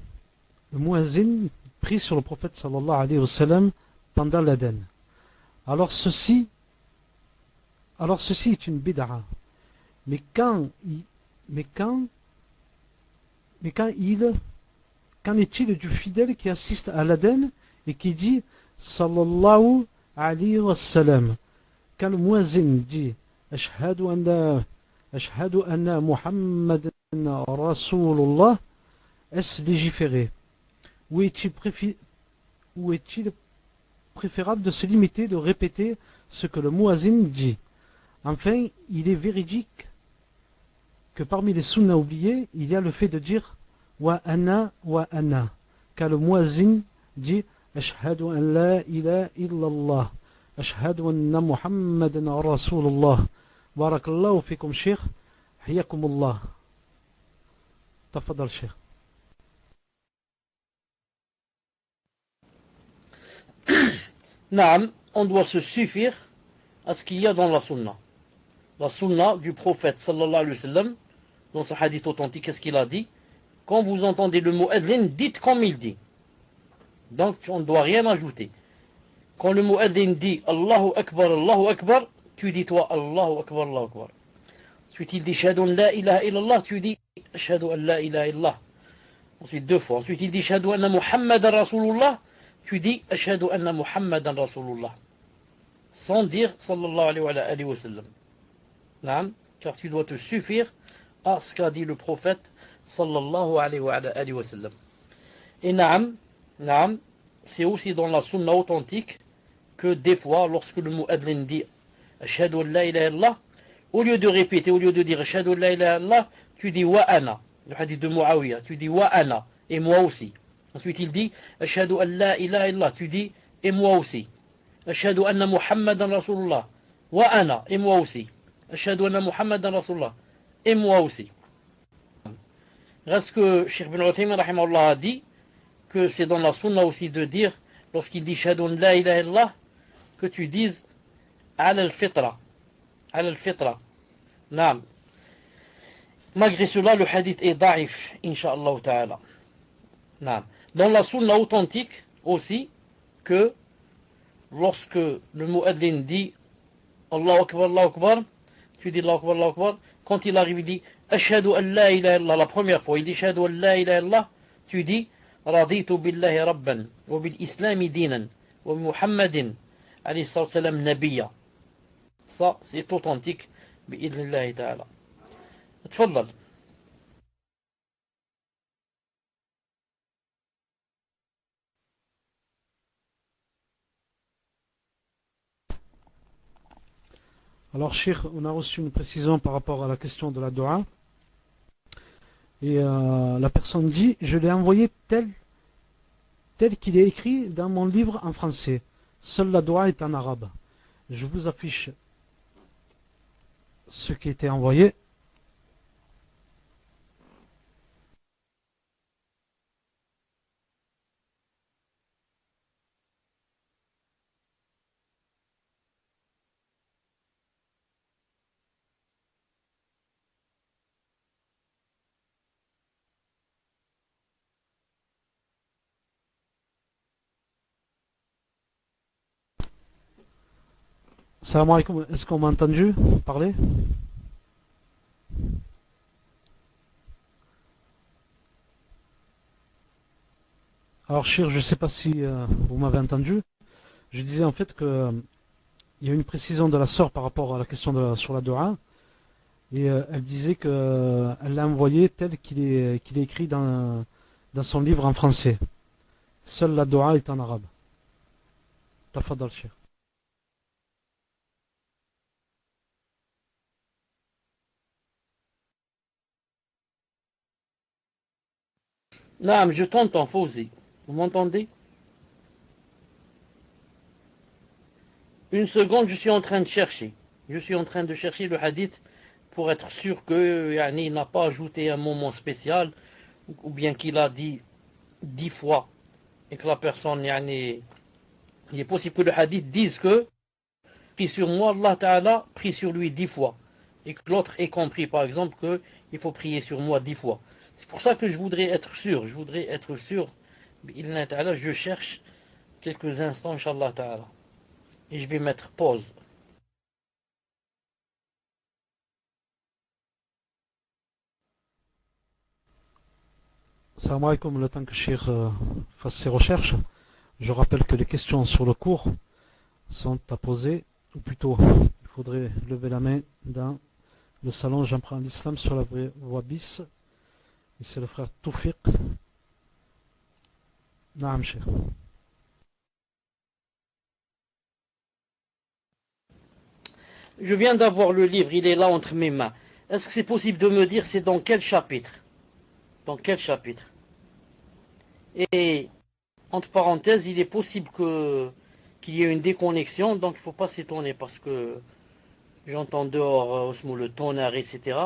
le muezzin prie sur le prophète sallallahu alayhi wa sallam pendant l'Adhan. Alors ceci est une bid'a. Mais qu'en est-il du fidèle qui assiste à l'Adhan et qui dit sallallahu alayhi wa sallam? Quand le muezzin dit ashhadu anna Muhammadan Rasulullah, est-ce légiféré? Ou est-il préférable de se limiter de répéter ce que le muezzin dit? Enfin, il est véridique que parmi les sunnas oubliés, il y a le fait de dire wa anna, car le muezzin dit ashhadu an la ilaha illallah, ashhadu anna Muhammadan Rasulullah. Barakallahu fikum, Cheikh. Hiyakumullah. Tafadal, Cheikh. On doit se suffire à ce qu'il y a dans la sunna. La sunna du prophète sallallahu alayhi wa sallam, dans ce hadith authentique, qu'est-ce qu'il a dit? Quand vous entendez le mot mu'adhin, dites comme il dit. Donc on ne doit rien ajouter. Quand le mu'adhin dit Allahu Akbar, tu dis toi Allahu Akbar, Allahu Akbar. Ensuite il dit Shahadu an la ilaha illallah, tu dis Shahadu an la ilaha illallah. Ensuite deux fois. Ensuite il dit Shahadu anna Muhammadan Rasulullah, tu dis Ashhadu anna Muhammadan Rasulullah, sans dire sallallahu alayhi wa sallam. Naam, car tu dois te suffire à ce qu'a dit le prophète sallallahu alayhi wa sallam. Et naam, c'est aussi dans la sunna authentique que des fois, lorsque le mu'adlin dit Ashhadu an la ilaha illallah, au lieu de répéter, au lieu de dire Ashhadu an la ilaha illallah, tu dis wa ana, le hadith de Muawiyah, tu dis wa ana, et moi aussi. Ensuite il dit Ashhadu an la ilaha illallah, tu dis et moi aussi. Ashhadu anna Muhammadan Rasulullah, wa ana, et moi aussi. Ashhadu anna Muhammadan Rasulullah, et moi aussi. Reste que Cheikh Ibn Uthaymin rahimahullah a dit que c'est dans la sunna aussi de dire, lorsqu'il dit Ashhadu an la ilaha illallah, que tu dises ala al-fitra. Ala al-fitra. Naam. Malgré cela, le hadith est da'if, incha'Allah ta'ala. Naam. Dans la sunna authentique aussi, que lorsque le mu'adlin dit Allahu Akbar, tu dis Allahu Akbar, quand il arrive, il dit Ashhadu an la ilaha illallah, la première fois, il dit Ashhadu an la ilaha illallah, tu dis Raditu billahi rabban, wa bil islami dinan, wa Muhammadin alayhi salam nabiyya. Ça, c'est authentique, bi'idnillahi ta'ala. تفضل. Alors, Cheikh, on a reçu une précision par rapport à la question de la dua. Et la personne dit, je l'ai envoyé tel qu'il est écrit dans mon livre en français. Seule la dua est en arabe. Je vous affiche ce qui était envoyé. Salam alaikum, est-ce qu'on m'a entendu parler? Alors, Chir, je ne sais pas si vous m'avez entendu. Je disais en fait que il y a une précision de la sœur par rapport à la question sur la dua. Et elle disait qu'elle l'a envoyé tel qu'il est écrit dans son livre en français. Seule la dua est en arabe. Tafadal, Chir. Naam, je t'entends, Fawzi. Vous m'entendez? Une seconde, je suis en train de chercher. Je suis en train de chercher le hadith pour être sûr qu'il n'a pas ajouté un moment spécial ou bien qu'il a dit 10 fois et que la personne, il est possible que le hadith dise que prie sur moi, Allah Ta'ala prie sur lui 10 fois et que l'autre ait compris par exemple qu'il faut prier sur moi 10 fois. C'est pour ça que je voudrais être sûr, je cherche quelques instants, Inch'Allah Ta'ala. Et je vais mettre pause. Salam alaikum, le temps que Cheikh fasse ses recherches, je rappelle que les questions sur le cours sont à poser, ou plutôt, il faudrait lever la main dans le salon J'apprends l'islam sur la voie bis. Et c'est le frère Toufiq. Naam, Cheikh. Je viens d'avoir le livre, il est là entre mes mains. Est-ce que c'est possible de me dire c'est dans quel chapitre? Dans quel chapitre? Et entre parenthèses, il est possible qu'il y ait une déconnexion, donc il ne faut pas s'étonner parce que j'entends dehors le tonnerre, etc.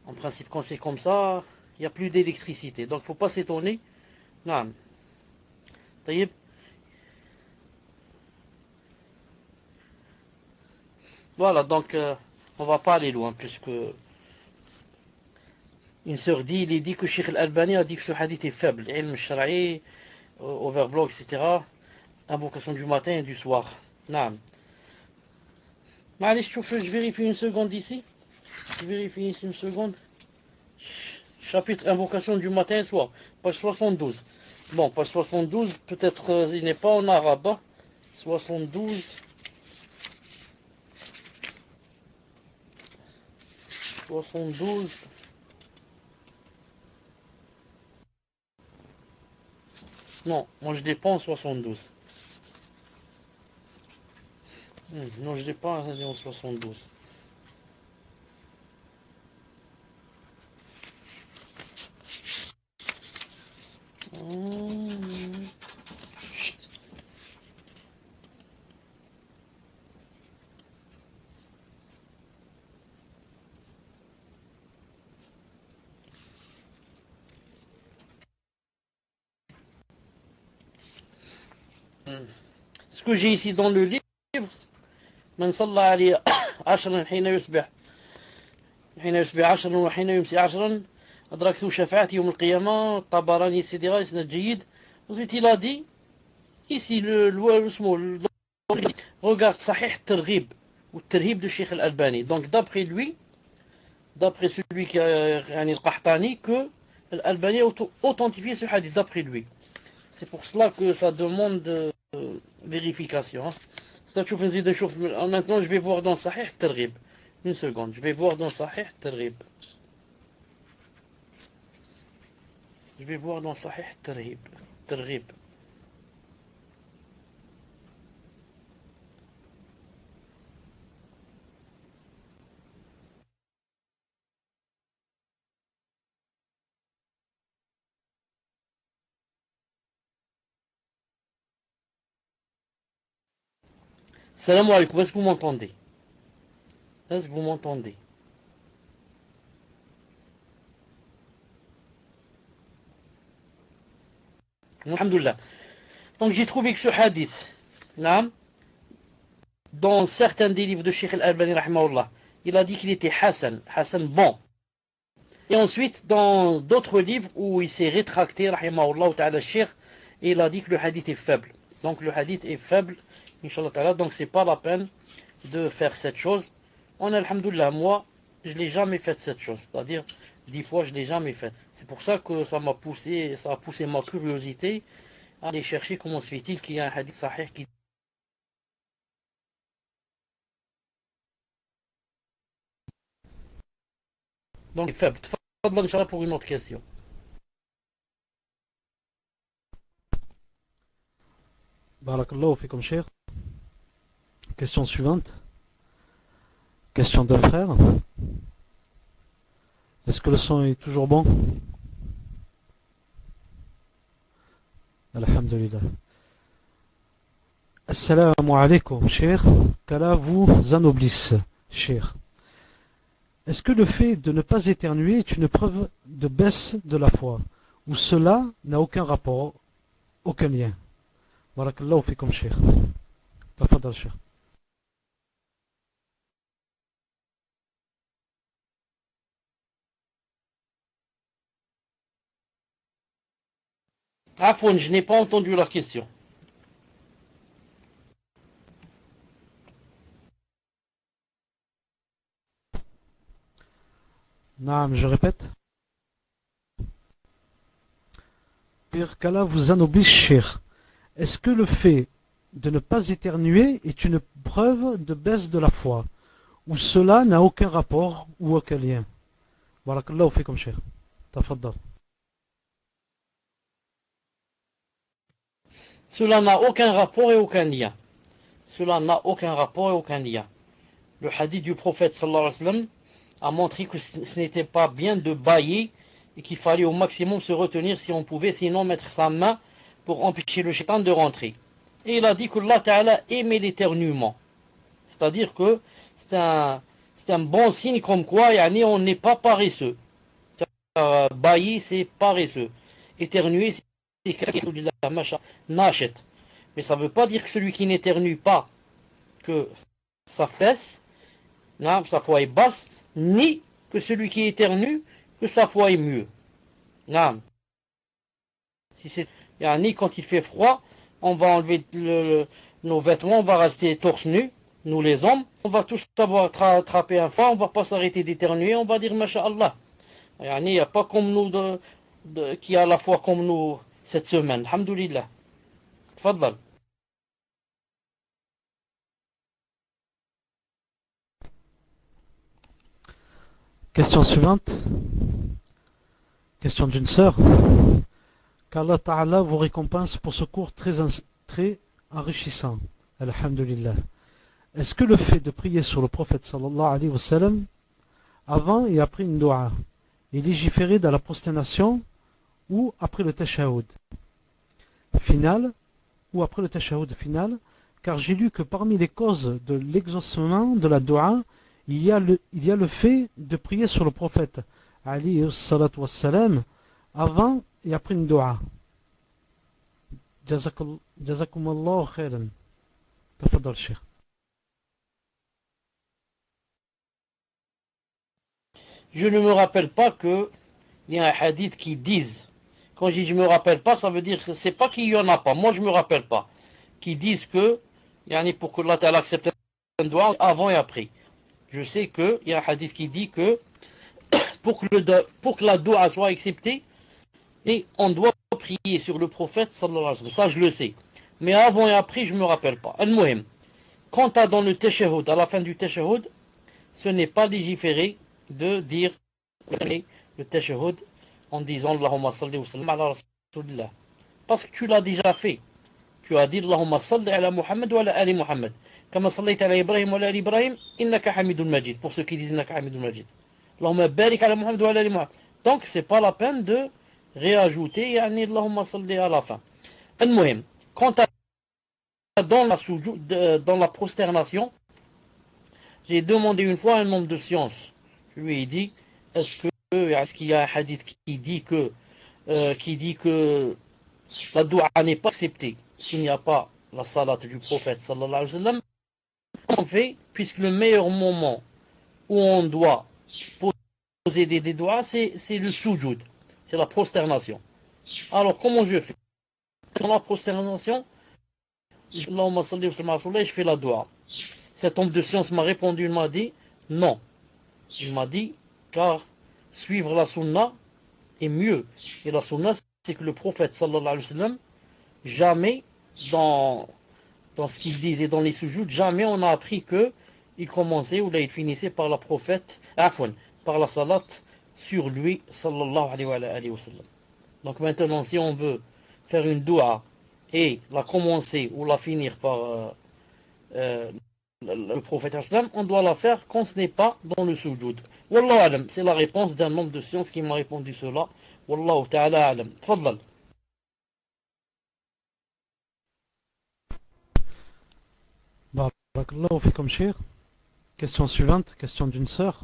En principe, quand c'est comme ça, il n'y a plus d'électricité, donc il ne faut pas s'étonner. Non. Voilà, donc on ne va pas aller loin puisque une sœur dit, il est dit que Cheikh Al-Albani a dit que ce hadith est faible. Ilm al-Shara'i, overblog, etc. Invocation du matin et du soir. Naam. Allez, je vérifie une seconde ici. Je vérifie ici une seconde. Chapitre invocation du matin et soir. Page 72. Bon, pas 72, peut-être il n'est pas en arabe. Hein. 72. 72. Non, moi je l'ai pas en 72. Non, je l'ai pas en 72. Chut. Ce que j'ai ici dans le livre, من صلى عليه 10 حين يصبح عشرا وحين يمسي عشرا أدركت شفاعتي يوم القيامة الطبراني etc. إسناد جيد. Ensuite il a dit ici regarde Sahih Targhib ou Tarhib de Sheikh Al-Albani. Donc d'après lui, d'après celui qui a Al-Qahtani, que Al-Albani a authentifié ce hadith d'après lui. C'est pour cela que ça demande vérification. Maintenant je vais voir dans Sahih Targhib. Une seconde, je vais voir dans Sahih Targhib. Je vais voir dans Sahih Targhib. Targhib. Salam alaikum, est-ce que vous m'entendez? Est-ce que vous m'entendez? Alhamdulillah. Donc j'ai trouvé que ce hadith, dans certains des livres de Sheikh Al-Albani, il a dit qu'il était Hassan, Hassan bon. Et ensuite, dans d'autres livres où il s'est rétracté, rahimahullah ta'ala, Sheikh, et il a dit que le hadith est faible. Donc le hadith est faible, Inch'Allah ta'ala, donc c'est pas la peine de faire cette chose. On a, alhamdulillah, moi, je l'ai jamais fait cette chose. C'est-à-dire, 10 fois, je l'ai jamais fait. C'est pour ça que ça a poussé ma curiosité à aller chercher comment se fait-il qu'il y a un hadith sahih qui... Donc, faible. Tfadla, Inch'Allah, pour une autre question. Barakallahu fikum, cher. Question suivante. Question d'un frère. Est-ce que le son est toujours bon? Alhamdulillah. Assalamu alaikum, cher. Qu'Allah vous ennoblisse, cher. Est-ce que le fait de ne pas éternuer est une preuve de baisse de la foi? Ou cela n'a aucun rapport, aucun lien? Barakallahu fikum, cher. Tafadal, cher. Afon, je n'ai pas entendu la question. Naam, je répète. Qu'Allah vous ennoblisse, cher. Est-ce que le fait de ne pas éternuer est une preuve de baisse de la foi? Ou cela n'a aucun rapport ou aucun lien? Barakallahu fikum, cher. Tafaddal. Cela n'a aucun rapport et aucun lien. Cela n'a aucun rapport et aucun lien. Le hadith du prophète sallallahu alayhi wa sallam a montré que ce n'était pas bien de bâiller et qu'il fallait au maximum se retenir si on pouvait, sinon mettre sa main pour empêcher le shaitan de rentrer. Et il a dit que Allah Ta'ala aimait l'éternuement. C'est-à-dire que c'est un bon signe comme quoi on n'est pas paresseux. Bâiller, c'est paresseux. Éternuer, c'est nachet. Mais ça ne veut pas dire que celui qui n'éternue pas, que sa fesse, sa foi est basse, ni que celui qui éternue, que sa foi est mieux. Si c'est, ni quand il fait froid, on va enlever nos vêtements, on va rester torse nu, nous les hommes, on va tous avoir attrapé un froid, on va pas s'arrêter d'éternuer, on va dire Masha'Allah. Il n'y a pas comme nous qui à la fois comme nous cette semaine. Alhamdulillah. Tfaddal. Question suivante. Question d'une sœur. Qu'Allah Ta'ala vous récompense pour ce cours très enrichissant. Alhamdulillah. Est-ce que le fait de prier sur le prophète sallallahu alayhi wa sallam avant et après une dua est légiféré dans la prosternation ou après le tashahhud final ou après le tashahhud final, car j'ai lu que parmi les causes de l'exaucement de la dua, il y a le fait de prier sur le prophète alayhi salatu wassalam avant et après une dua. Jazakumullahu khairan. Tafadal Cheikh. Je ne me rappelle pas qu'il y a un hadith qui dise. Quand je dis je me rappelle pas, ça veut dire que c'est pas qu'il y en a pas. Moi je me rappelle pas. Qui disent que, pour que Allah Ta'ala accepte un doigt avant et après. Je sais qu'il y a un hadith qui dit que pour que la doua soit acceptée, et on doit prier sur le prophète sallallahu alayhi wa sallam. Ça je le sais. Mais avant et après je me rappelle pas. Al-Muhim. Quant à dans le tashahhud, à la fin du tashahhud, ce n'est pas légiféré de dire le tashahhud en disant Allahumma salli wa sallam ala rasulillah. Parce que tu l'as déjà fait. Tu as dit Allahumma salli ala Muhammad wa ala ali Muhammad. Kama sallayta ala Ibrahim wa ala ali Ibrahim, innaka hamidun majid. Pour ceux qui disent innaka hamidun majid. Allahumma barik ala Muhammad wa ala ali Muhammad. Donc c'est pas la peine de réajouter Allahumma salli à la fin. Al-Muhim. Quant à dans la prosternation, j'ai demandé une fois un homme de science. Je lui ai dit, est-ce qu'il y a un hadith qui dit que la doua n'est pas acceptée s'il n'y a pas la salat du prophète sallallahu alayhi wa sallam? En fait, puisque le meilleur moment où on doit poser des doigts, c'est le sujoud, c'est la prosternation. Alors comment je fais? Dans la prosternation, Allahumma salli wa sallam ala rasulillah, je fais la doua. Cet homme de science m'a répondu, il m'a dit, non. Il m'a dit, car suivre la sunna est mieux. Et la sunna, c'est que le prophète sallallahu alayhi wa sallam, jamais dans ce qu'il disait dans les sujouds, jamais on a appris que il commençait ou là il finissait par la prophète, par la salat sur lui sallallahu alayhi wa sallam. Donc maintenant, si on veut faire une doua et la commencer ou la finir par le prophète sallam, on doit la faire quand ce n'est pas dans le sujoud. Wallahu alam, c'est la réponse d'un homme de science qui m'a répondu cela. Wallahu ta'ala alam. Tfaddal. Barakallahu fikum Cheikh. Question suivante, question d'une sœur.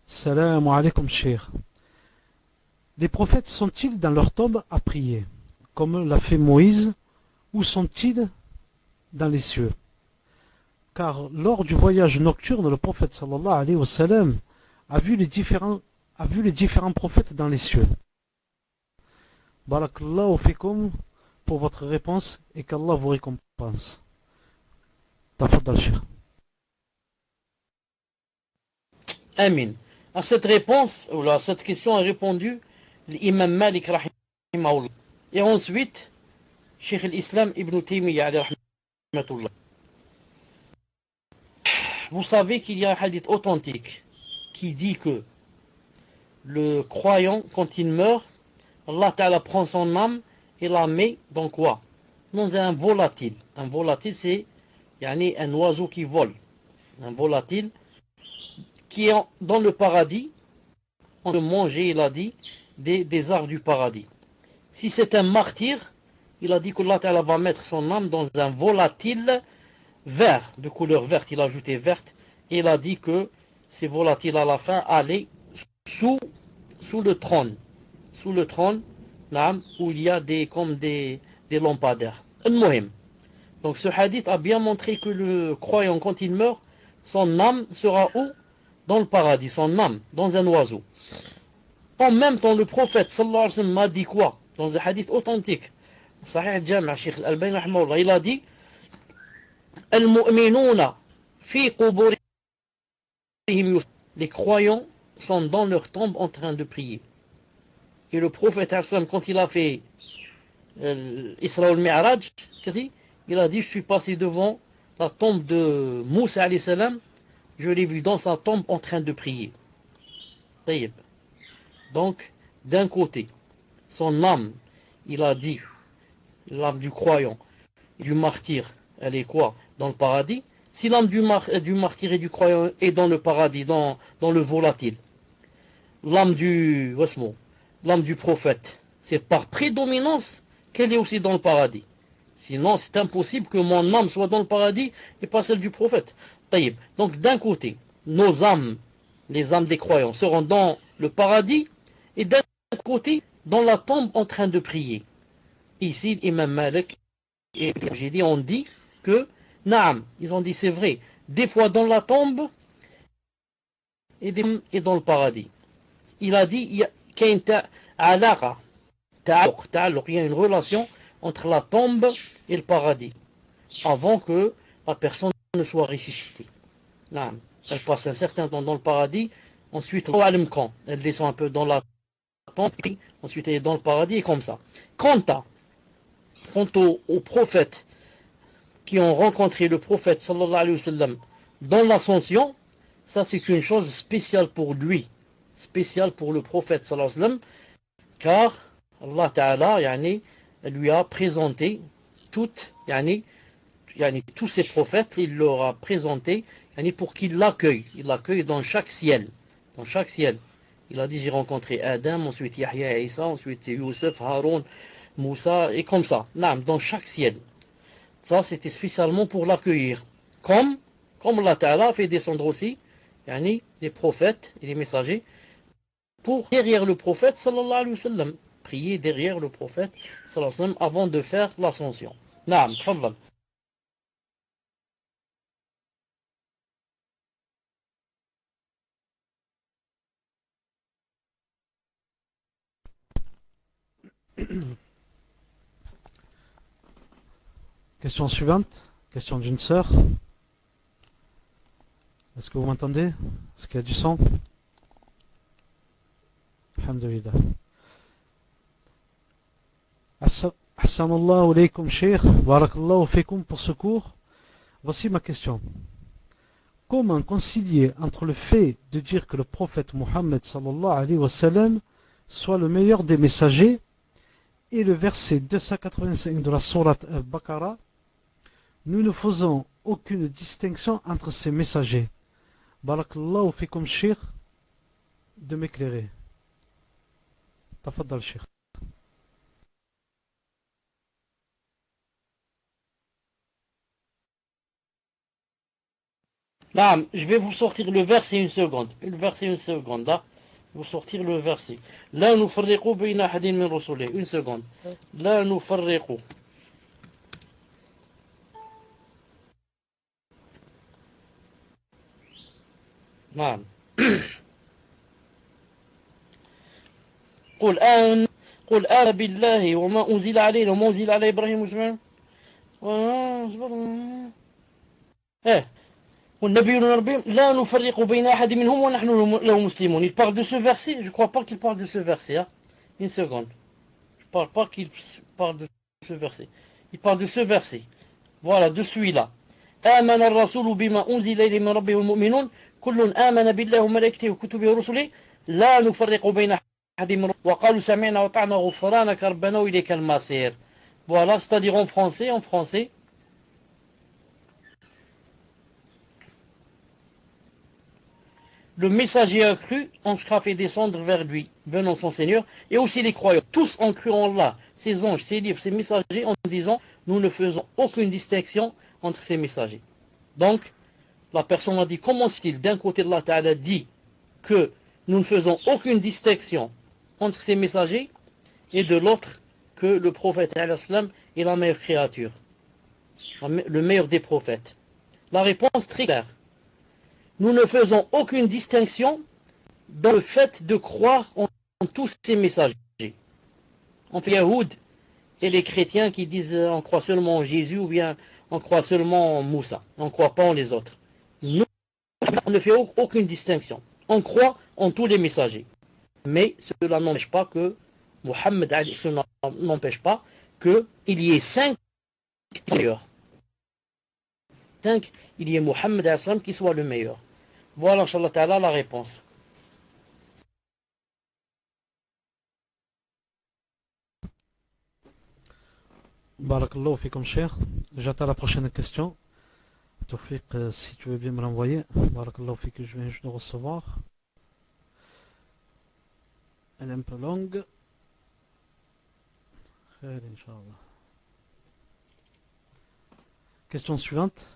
Salam alaykum Cheikh. Les prophètes sont-ils dans leur tombe à prier, comme l'a fait Moïse, ou sont-ils dans les cieux? Car lors du voyage nocturne, le prophète sallallahu alayhi wa sallam a vu les différents prophètes dans les cieux. Barakallahu fikum pour votre réponse et qu'Allah vous récompense. Tafaddal Cheikh. Amin. À cette réponse, ou à cette question a répondu l'imam Malik rahimahullah. Et ensuite, Cheikh l'Islam Ibn Taymiyyah alayhi rahmatullah. Vous savez qu'il y a un hadith authentique qui dit que le croyant, quand il meurt, Allah Ta'ala prend son âme et la met dans quoi? Dans un volatile. Un volatile, c'est un oiseau qui vole. Un volatile qui est dans le paradis, on peut manger, il a dit, des arbres du paradis. Si c'est un martyr, il a dit qu'Allah Ta'ala va mettre son âme dans un volatile vert, de couleur verte, il a ajouté verte, et il a dit que ces volatiles à la fin allaient sous le trône, où il y a des lampadaires. Al-Muhim. Donc ce hadith a bien montré que le croyant, quand il meurt, son âme sera où? Dans le paradis, son âme, dans un oiseau. En même temps, le prophète sallallahu alayhi wa sallam m'a dit quoi? Dans un hadith authentique, Sahih al-Jami' Cheikh al-Albani rahimahullah, il a dit Al-mu'minuna fi quburihim, les croyants sont dans leur tombe en train de prier. Et le prophète, quand il a fait Isra al-Mi'raj, il a dit, je suis passé devant la tombe de Moussa alayhi salam, je l'ai vu dans sa tombe en train de prier. Taïb. Donc, d'un côté, son âme, il a dit, l'âme du croyant, du martyr, elle est quoi? Dans le paradis. Si l'âme du martyr et du croyant est dans le paradis, dans le volatile, l'âme du prophète, c'est par prédominance qu'elle est aussi dans le paradis. Sinon, c'est impossible que mon âme soit dans le paradis et pas celle du prophète. Taïb. Donc, d'un côté, nos âmes, les âmes des croyants, seront dans le paradis, et d'un côté, dans la tombe en train de prier. Ici, l'imam Malik et j'ai dit, on dit que, naam, ils ont dit c'est vrai, des fois dans la tombe et dans le paradis. Il a dit, il y a une relation entre la tombe et le paradis, avant que la personne ne soit ressuscitée. Naam. Elle passe un certain temps dans le paradis, ensuite, elle descend un peu dans la tombe, puis ensuite elle est dans le paradis, et comme ça. Quant aux prophètes qui ont rencontré le prophète sallallahu alayhi wa sallam dans l'ascension, ça c'est une chose spéciale pour lui, spéciale pour le prophète sallallahu alayhi wa sallam, car Allah Ta'ala lui a présenté tous ces prophètes, il leur a présenté pour qu'ils l'accueillent. Il l'accueille dans chaque ciel. Dans chaque ciel. Il a dit, j'ai rencontré Adam, ensuite Yahya et Isa, ensuite Youssef, Haroun, Moussa, et comme ça. Dans chaque ciel. Ça, c'était spécialement pour l'accueillir. Comme Allah Ta'ala fait descendre aussi les prophètes et les messagers pour derrière le prophète sallallahu alayhi wa sallam. Prier derrière le prophète sallallahu alayhi wa sallam avant de faire l'ascension. Naam, tfaddal. Question suivante, question d'une sœur. Est-ce que vous m'entendez? Est-ce qu'il y a du son? Alhamdulillah. Assalamu alaykum, Cheikh. Barakallahu fikum pour ce cours. Voici ma question. Comment concilier entre le fait de dire que le prophète Mohammed sallallahu alayhi wa sallam soit le meilleur des messagers et le verset 285 de la sourate Al-Baqarah, nous ne faisons aucune distinction entre ces messagers. Barakallahu fikum, Cheikh, de m'éclairer. Tafaddal, Cheikh. Naam, je vais vous sortir le verset une seconde. Le verset une seconde, là. Vous sortir le verset. La nufarriqu bayna ahadin min rusulih. Une seconde. La nufarriqu. نعم قل آمن بالله وما أنزل علينا وما أنزل على إبراهيم وإسماعيل والنبي لا نفرق بين أحد منهم ونحن له مسلمون. Il parle de ce verset? Je crois pas qu'il parle de ce verset. Hein? Une seconde. Je parle pas qu'il parle de ce verset. Il parle de ce verset. Voilà, de celui-là. آمن الرسول بما أنزل إليه من ربه المؤمنون كل آمن بالله وملائكته وكتبه ورسله لا نفرق بين أحد منهم وقالوا سمعنا وطعنا غفرانك ربنا وإليك المصير. Voilà, c'est-à-dire en français. Le messager a cru, on sera fait descendre vers lui, venant son Seigneur, et aussi les croyants. Tous ont cru en Allah, ses anges, ses livres, ses messagers, en disant, nous ne faisons aucune distinction entre ces messagers. Donc, la personne a dit, comment est-il d'un côté Allah Ta'ala dit que nous ne faisons aucune distinction entre ces messagers, et de l'autre que le prophète est la meilleure créature, le meilleur des prophètes. La réponse très claire. Nous ne faisons aucune distinction dans le fait de croire en tous ces messagers. On fait Yahoud et les chrétiens qui disent on croit seulement en Jésus ou bien on croit seulement en Moussa. On ne croit pas en les autres. Nous, on ne fait aucune distinction. On croit en tous les messagers. Mais cela n'empêche pas que Mohammed n'empêche pas qu'il y ait 5 meilleurs. 5, il y ait Mohammed qui soit le meilleur. Voilà, Inch'Allah Ta'ala, la réponse. Barakallahu fikum cher. J'attends la prochaine question. Tawfiq, si tu veux bien me l'envoyer. Barakallahu fik, je viens juste de recevoir. Elle est un peu longue. Khair, Inch'Allah. Question suivante.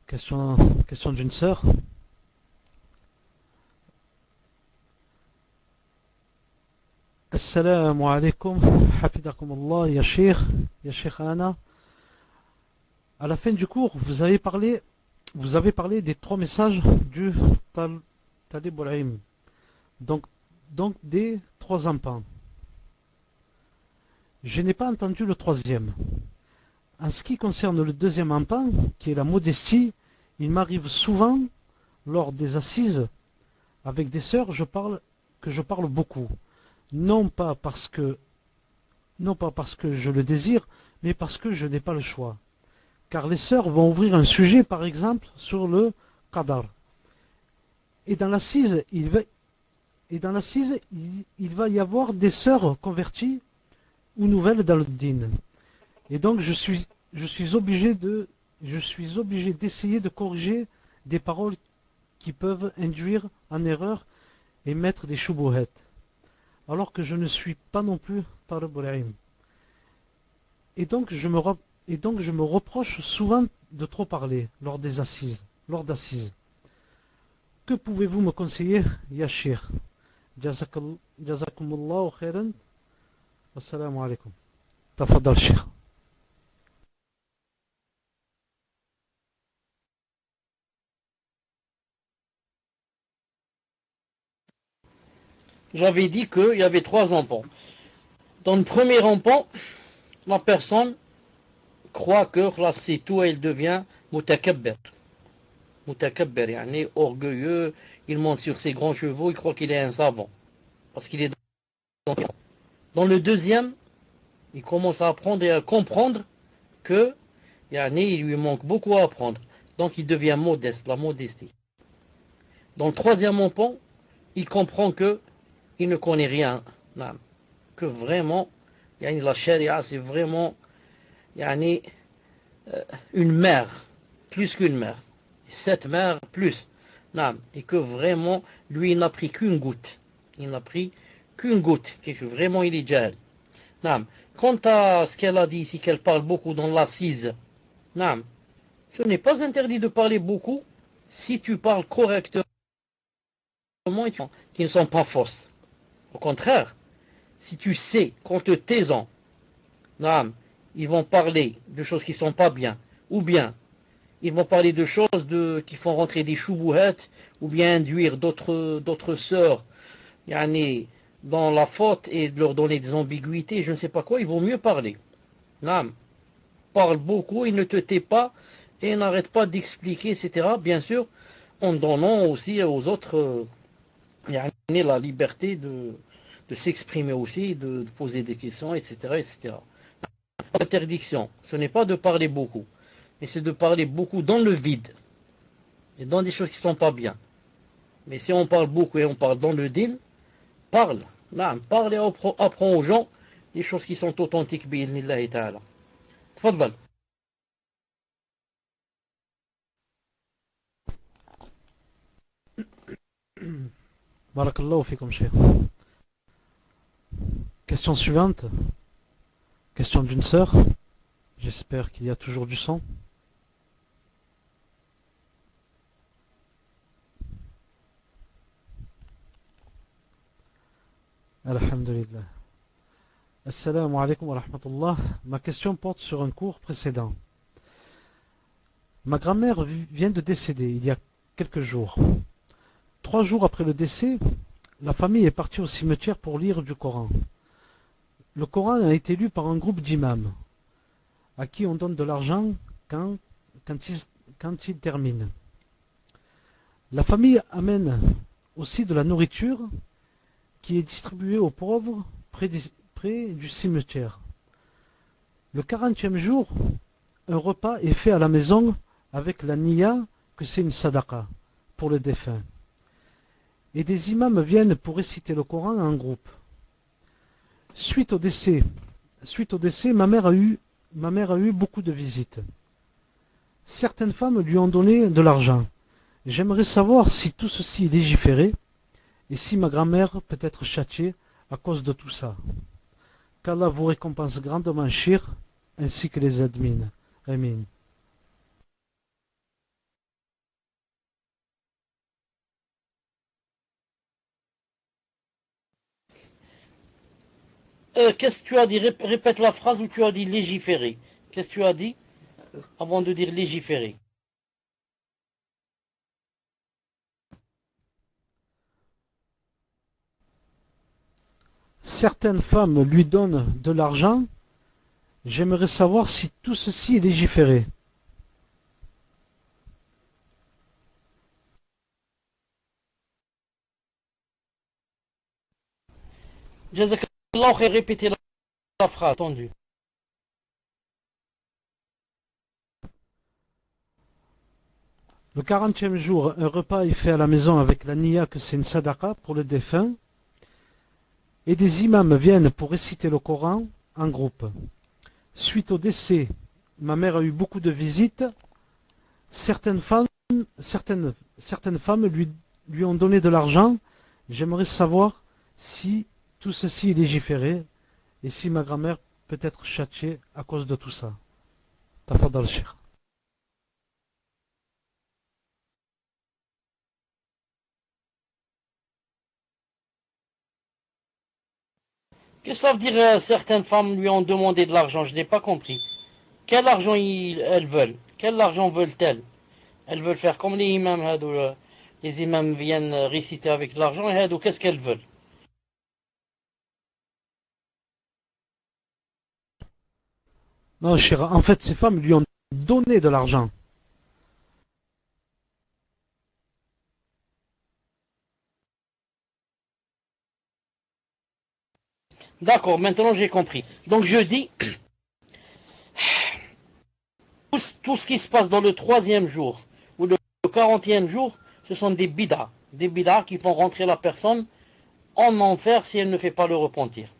Question d'une sœur. Assalamu alaikum, hafidakumullah, ya Sheikh Ana. À la fin du cours, vous avez parlé des 3 messages du Talib al-Ilm. Donc des 3 empans. Je n'ai pas entendu le 3e. En ce qui concerne le 2e empan, qui est la modestie, il m'arrive souvent, lors des assises, avec des sœurs, que je parle beaucoup. Non pas parce que je le désire, mais parce que je n'ai pas le choix. Car les sœurs vont ouvrir un sujet, par exemple, sur le qadar. Et dans l'assise, il va y avoir des sœurs converties ou nouvelles dans le din. Et donc je suis obligé d'essayer de corriger des paroles qui peuvent induire en erreur et mettre des shubuhat. Alors que je ne suis pas non plus Talib al-Ilm. Et donc je me reproche souvent de trop parler lors d'assises. Que pouvez-vous me conseiller, ya Sheikh? Jazakumullahu khairan. Assalamu alaikum. Tafaddal Sheikh. J'avais dit qu'il y avait 3 empans. Dans le premier empan, la personne croit que là c'est tout et elle devient mutakabbir. Mutakabbir, yani orgueilleux, il monte sur ses grands chevaux, il croit qu'il est un savant. Parce qu'il est dans le deuxième, il commence à apprendre et à comprendre que il lui manque beaucoup à apprendre. Donc il devient modeste, la modestie. Dans le troisième empan, il comprend que il ne connaît rien. Que vraiment, la charia c'est vraiment une mer, plus qu'une mer. 7 mers plus. Et que vraiment, lui il n'a pris qu'une goutte. Il n'a pris qu'une goutte. Que vraiment il est jahil. Quant à ce qu'elle a dit ici, qu'elle parle beaucoup dans l'assise, ce n'est pas interdit de parler beaucoup si tu parles correctement et qui ne sont pas fausses. Au contraire, si tu sais qu'en te taisant, ils vont parler de choses qui ne sont pas bien, ou bien ils vont parler de choses qui font rentrer des shubuhat, ou bien induire d'autres sœurs dans la faute et de leur donner des ambiguïtés, je ne sais pas quoi, il vaut mieux parler. Parle beaucoup et ne te tais pas et n'arrête pas d'expliquer, etc. Bien sûr, en donnant aussi aux autres la liberté de s'exprimer aussi, de poser des questions, etc. etc. L'interdiction, ce n'est pas de parler beaucoup, mais c'est de parler beaucoup dans le vide et dans des choses qui ne sont pas bien. Mais si on parle beaucoup et on parle dans le din, parle et apprends aux gens les choses qui sont authentiques bi'idhnillahi ta'ala. Tfaddal. Barakallahu fikum Sheikh. Question suivante. Question d'une sœur. J'espère qu'il y a toujours du son. Alhamdulillah. Assalamu alaikum wa rahmatullah. Ma question porte sur un cours précédent. Ma grand-mère vient de décéder il y a quelques jours. 3 jours après le décès, la famille est partie au cimetière pour lire du Coran. Le Coran a été lu par un groupe d'imams, à qui on donne de l'argent quand ils terminent. La famille amène aussi de la nourriture qui est distribué aux pauvres près du cimetière. Le 40e jour, un repas est fait à la maison avec la niya que c'est une sadaqa pour le défunt. Et des imams viennent pour réciter le Coran en groupe. Suite au décès, ma mère a eu beaucoup de visites. Certaines femmes lui ont donné de l'argent. J'aimerais savoir si tout ceci est légiféré et si ma grand-mère peut être châtiée à cause de tout ça. Qu'Allah vous récompense grandement, Shir, ainsi que les admins. Amin. Qu'est-ce que tu as dit? Répète la phrase où tu as dit légiférer. Qu'est-ce que tu as dit avant de dire légiférer? Certaines femmes lui donnent de l'argent. J'aimerais savoir si tout ceci est légiféré. Jazakallah khair, répétez la phrase, attendu. Le 40e jour, un repas est fait à la maison avec la niya que c'est une sadaqa pour le défunt. Et des imams viennent pour réciter le Coran en groupe. Suite au décès, ma mère a eu beaucoup de visites. Certaines femmes lui ont donné de l'argent. J'aimerais savoir si tout ceci est légiféré et si ma grand-mère peut être châtiée à cause de tout ça. Tafadal Cheikh. Qu'est-ce que ça veut dire certaines femmes lui ont demandé de l'argent? Je n'ai pas compris. Quel argent elles veulent? Quel argent veulent-elles? Elles veulent faire comme les imams, les imams viennent réciter avec de l'argent, et qu'est-ce qu'elles veulent? Non, Cheikh, en fait, ces femmes lui ont donné de l'argent. D'accord, maintenant j'ai compris. Donc je dis, tout ce qui se passe dans le 3e jour ou le 40e jour, ce sont des bidas qui font rentrer la personne en enfer si elle ne fait pas le repentir.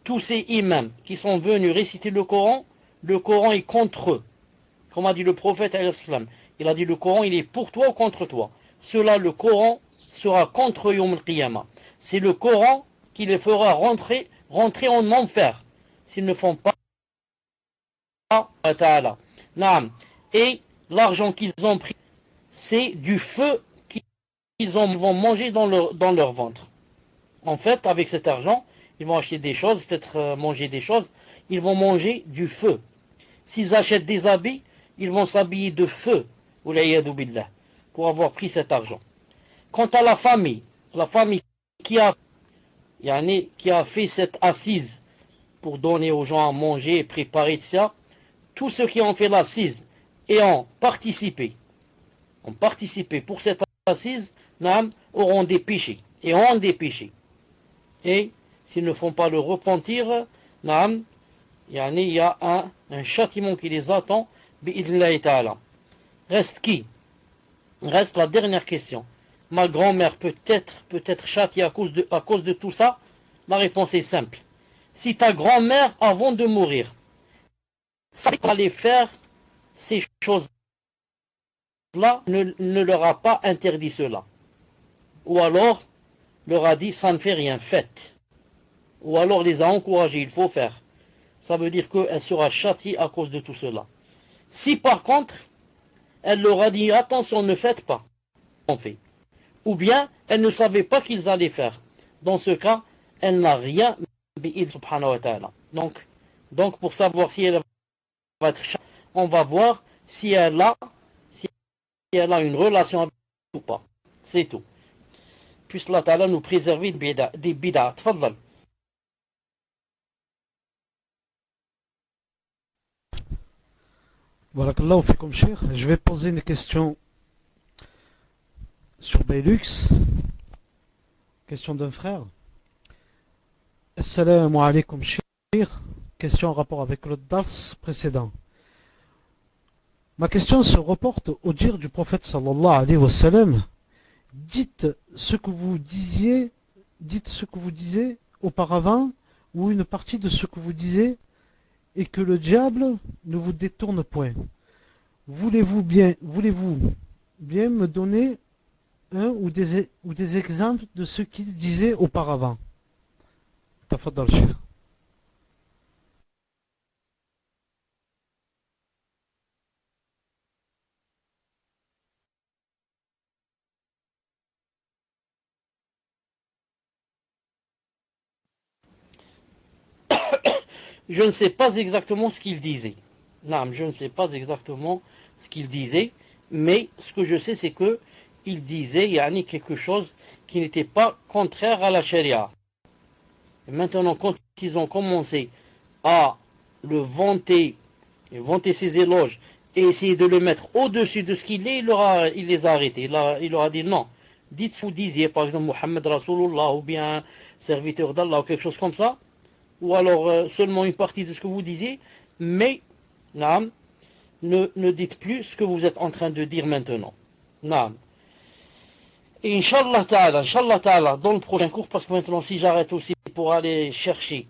Tous ces imams qui sont venus réciter le Coran est contre eux. Comme a dit le prophète, il a dit le Coran, il est pour toi ou contre toi. Cela, le Coran sera contre Yom al-Qiyamah. C'est le Coran qui les fera rentrer en enfer s'ils ne font pas ta'ala. Et l'argent qu'ils ont pris, c'est du feu qu'ils vont manger dans leur ventre. En fait, avec cet argent, ils vont acheter des choses, peut-être manger des choses, ils vont manger du feu. S'ils achètent des habits, ils vont s'habiller de feu, pour avoir pris cet argent. Quant à la famille qui a fait cette assise pour donner aux gens à manger et préparer ça, tous ceux qui ont fait l'assise et ont participé pour cette assise, auront des péchés, et ont des péchés. Et s'ils ne font pas le repentir, il y a un châtiment qui les attend, bi'idhnillahi ta'ala. Reste qui? Reste la dernière question. Ma grand-mère peut être châtiée à cause de tout ça? La réponse est simple. Si ta grand-mère, avant de mourir, allait faire ces choses-là, ne leur a pas interdit cela. Ou alors, leur a dit, ça ne fait rien, faites. Ou alors les a encouragés, il faut faire. Ça veut dire qu'elle sera châtiée à cause de tout cela. Si par contre, elle leur a dit, attention, ne faites pas, on fait. Ou bien, elle ne savait pas qu'ils allaient faire. Dans ce cas, elle n'a rien, subhanahu wa ta'ala. Donc, pour savoir si elle va être châtiée, on va voir si elle a une relation avec ou pas. C'est tout. Puisse Allah ta'ala nous préserver des bid'ah. Tfadhal. Barakallahu fikum, Cheikh. Je vais poser une question sur Belux. Question d'un frère. Assalamu alaikum, Cheikh. Question en rapport avec le dars précédent. Ma question se reporte au dire du prophète sallallahu alayhi wa sallam. Dites ce que vous disiez, dites ce que vous disiez auparavant, ou une partie de ce que vous disiez, et que le diable ne vous détourne point. Voulez-vous bien me donner un ou des exemples de ce qu'il disait auparavant? Tafaddal, Cheikh. Je ne sais pas exactement ce qu'il disait. Non, je ne sais pas exactement ce qu'il disait, mais ce que je sais, c'est que il disait yani, quelque chose qui n'était pas contraire à la charia. Et maintenant, quand ils ont commencé à le vanter, et vanter ses éloges, et essayer de le mettre au-dessus de ce qu'il est, il les a arrêtés. Il leur a dit non. Dites ce que vous disiez, par exemple, Mohammed Rasulullah, ou bien serviteur d'Allah, ou quelque chose comme ça, ou alors seulement une partie de ce que vous disiez, mais naam, ne dites plus ce que vous êtes en train de dire maintenant. Naam. Et Inch'Allah Ta'ala, dans le prochain cours, parce que maintenant si j'arrête aussi pour aller chercher,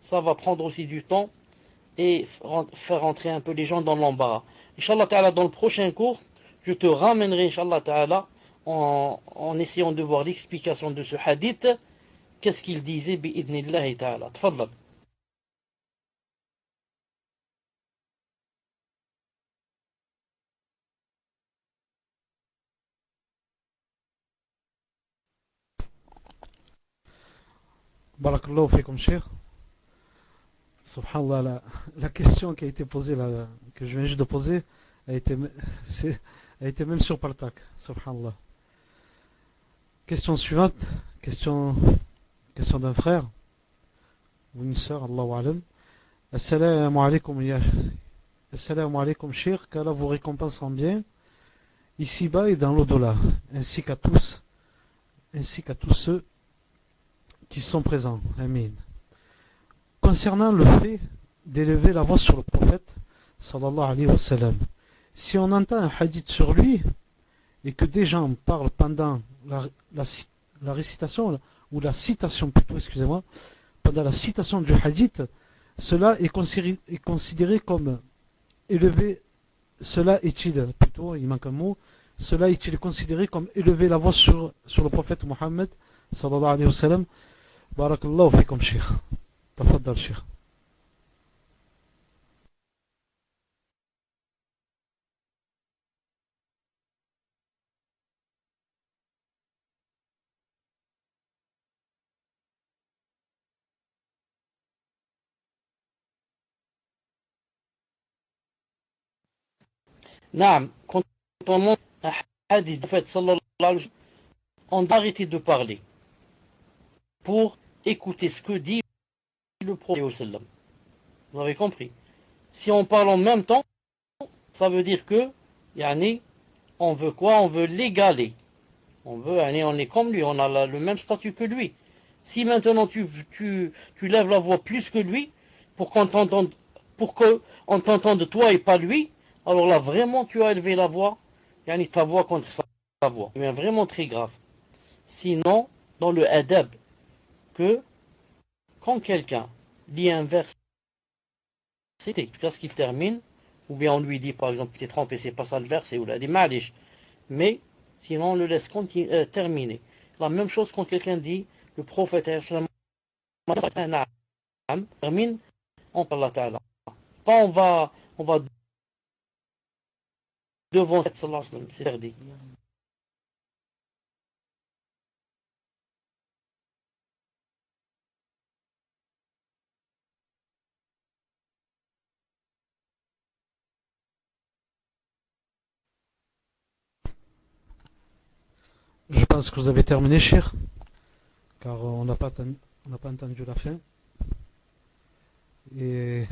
ça va prendre aussi du temps et faire rentrer un peu les gens dans l'embarras. Inch'Allah Ta'ala, dans le prochain cours, je te ramènerai Inch'Allah Ta'ala en essayant de voir l'explication de ce hadith. Qu'est-ce qu'il disait bi'idnillahi ta'ala. Tfaddal. Barakallahu fikum, Cheikh. Subhanallah, la question qui a été posée, là, que je viens juste de poser, a été, c'est- a été même sur Partak. Subhanallah. Question suivante, question, question d'un frère ou une sœur, Allahu alam. Assalamu alaikum, Assalamu alaikum, Cheikh, qu'Allah vous récompense en bien, ici-bas et dans l'au-delà, ainsi qu'à tous ceux qui sont présents. Amin. Concernant le fait d'élever la voix sur le prophète, sallallahu alayhi wa sallam, si on entend un hadith sur lui et que des gens parlent pendant la récitation, ou la citation plutôt, excusez-moi, pendant la citation du hadith, cela est considéré comme élevé, cela est-il, plutôt, il manque un mot, cela est-il considéré comme élever la voix sur le prophète Mohammed, sallallahu alayhi wa sallam? Barakallahu fikum, Cheikh. Tafaddal, Cheikh. Naam, quand on montre un hadith du prophète sallallahu alayhi wa sallam, on doit arrêter de parler pour écouter ce que dit le prophète sallallahu alayhi wa sallam. Vous avez compris? Si on parle en même temps, ça veut dire que, yani, on veut quoi? On veut l'égaler. On veut, yani, on est comme lui, on a le même statut que lui. Si maintenant tu lèves la voix plus que lui, pour pour qu'on t'entende toi et pas lui, alors là vraiment tu as élevé la voix, yani ta voix contre sa voix. C'est vraiment très grave. Sinon, dans le adab, que quand quelqu'un lit un verset jusqu'à ce qu'il termine, ou bien on lui dit par exemple tu t'es trompé, c'est pas ça le verset, ou là dit malish, mais sinon on le laisse terminer. La même chose quand quelqu'un dit le prophète termine, on parle Allah Ta'ala. Quand on va devant cette sallallahu alayhi wa sallam, c'est interdit. Je pense que vous avez terminé, Cheikh, car on n'a pas entendu la fin. Et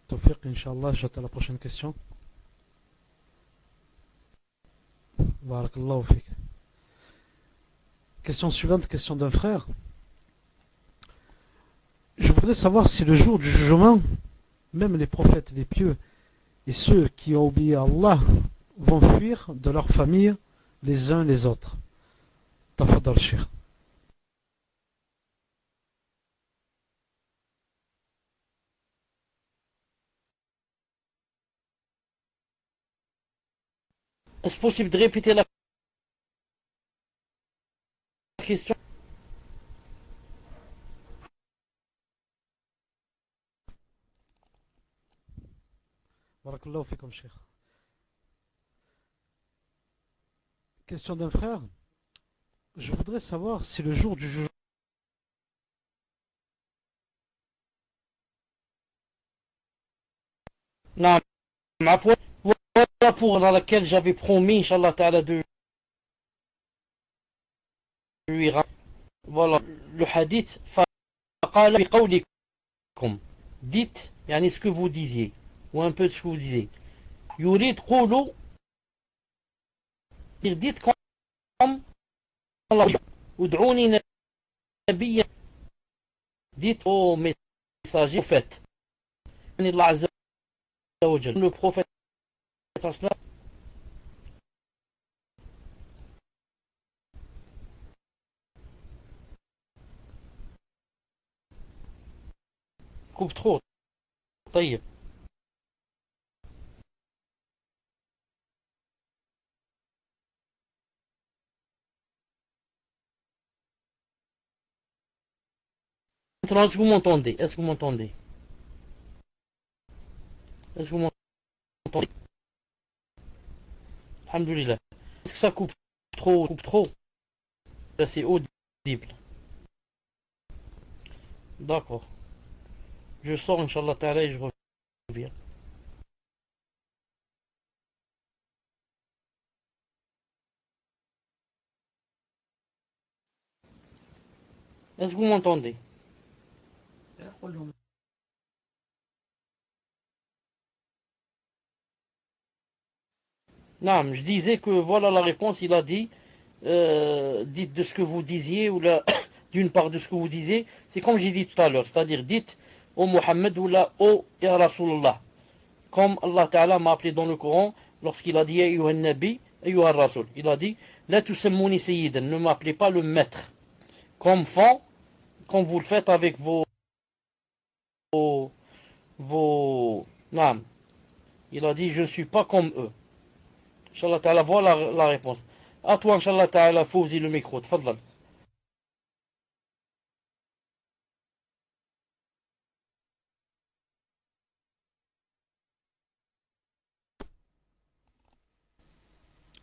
Tawfiq, Inch'Allah, j'attends la prochaine question. Barakallahu fik. Question suivante, question d'un frère. voudrais savoir si le jour du jugement, même les prophètes, les pieux, et ceux qui ont oublié Allah vont fuir de leur famille les uns les autres. Tafadal Cheikh. Est-ce possible de répéter la question? Barakallahu fikum Cheikh. Question d'un frère. Je voudrais savoir si le jour du jugement. Non, ma foi, voilà pour dans laquelle j'avais promis, Inch'Allah Ta'ala, de lui rappeler. Voilà, le hadith, فقال بقولكم. Dites, yani ce que vous disiez, ou un peu de ce que vous disiez. يريد قولوا, dites comme Allah. ادعوني نبيا. Dites au messager, au fait. Allah Azza wa Jal. Le prophète, coupe trop. طيب. Maintenant, est-ce que vous m'entendez? Est-ce que vous m'entendez? Est-ce que vous m'entendez? Alhamdulillah. Est-ce que ça coupe trop? Coupe trop? Là, c'est audible. D'accord. Je sors, Inch'Allah Ta'ala, et je reviens. Est-ce que vous m'entendez? Non, je disais que voilà la réponse, il a dit, dites de ce que vous disiez, ou là, d'une part de ce que vous disiez, c'est comme j'ai dit tout à l'heure, c'est-à-dire dites au Mohammed ou là au Ya Rasulullah, comme Allah Ta'ala m'a appelé dans le Coran, lorsqu'il a dit Ayyuhan Nabi, Ayyuhan Rasul, il a dit, La tusammouni sayyidan, ne m'appelez pas le maître, comme font, comme vous le faites avec non, il a dit, je ne suis pas comme eux. Inch'Allah Ta'ala, voilà la réponse. À toi, Inch'Allah Ta'ala, Fawzi, le micro. Tfadal.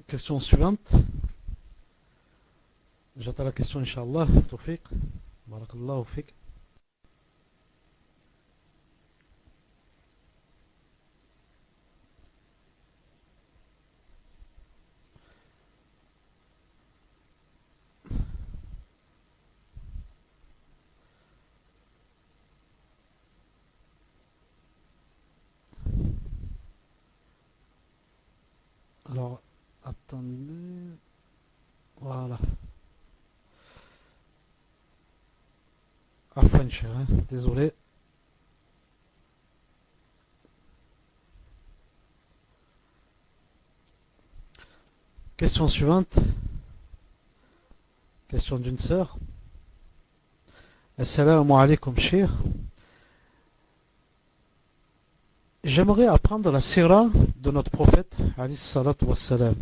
Question suivante. J'attends la question, Inch'Allah. Tawfiq. Barakallahu fik. Alors, attendez. Voilà. Afwan, cher, hein. Désolé. Question suivante. Question d'une sœur. Assalamu alaikum, cher. J'aimerais apprendre la sira de notre prophète, alayhi salatu wassalam.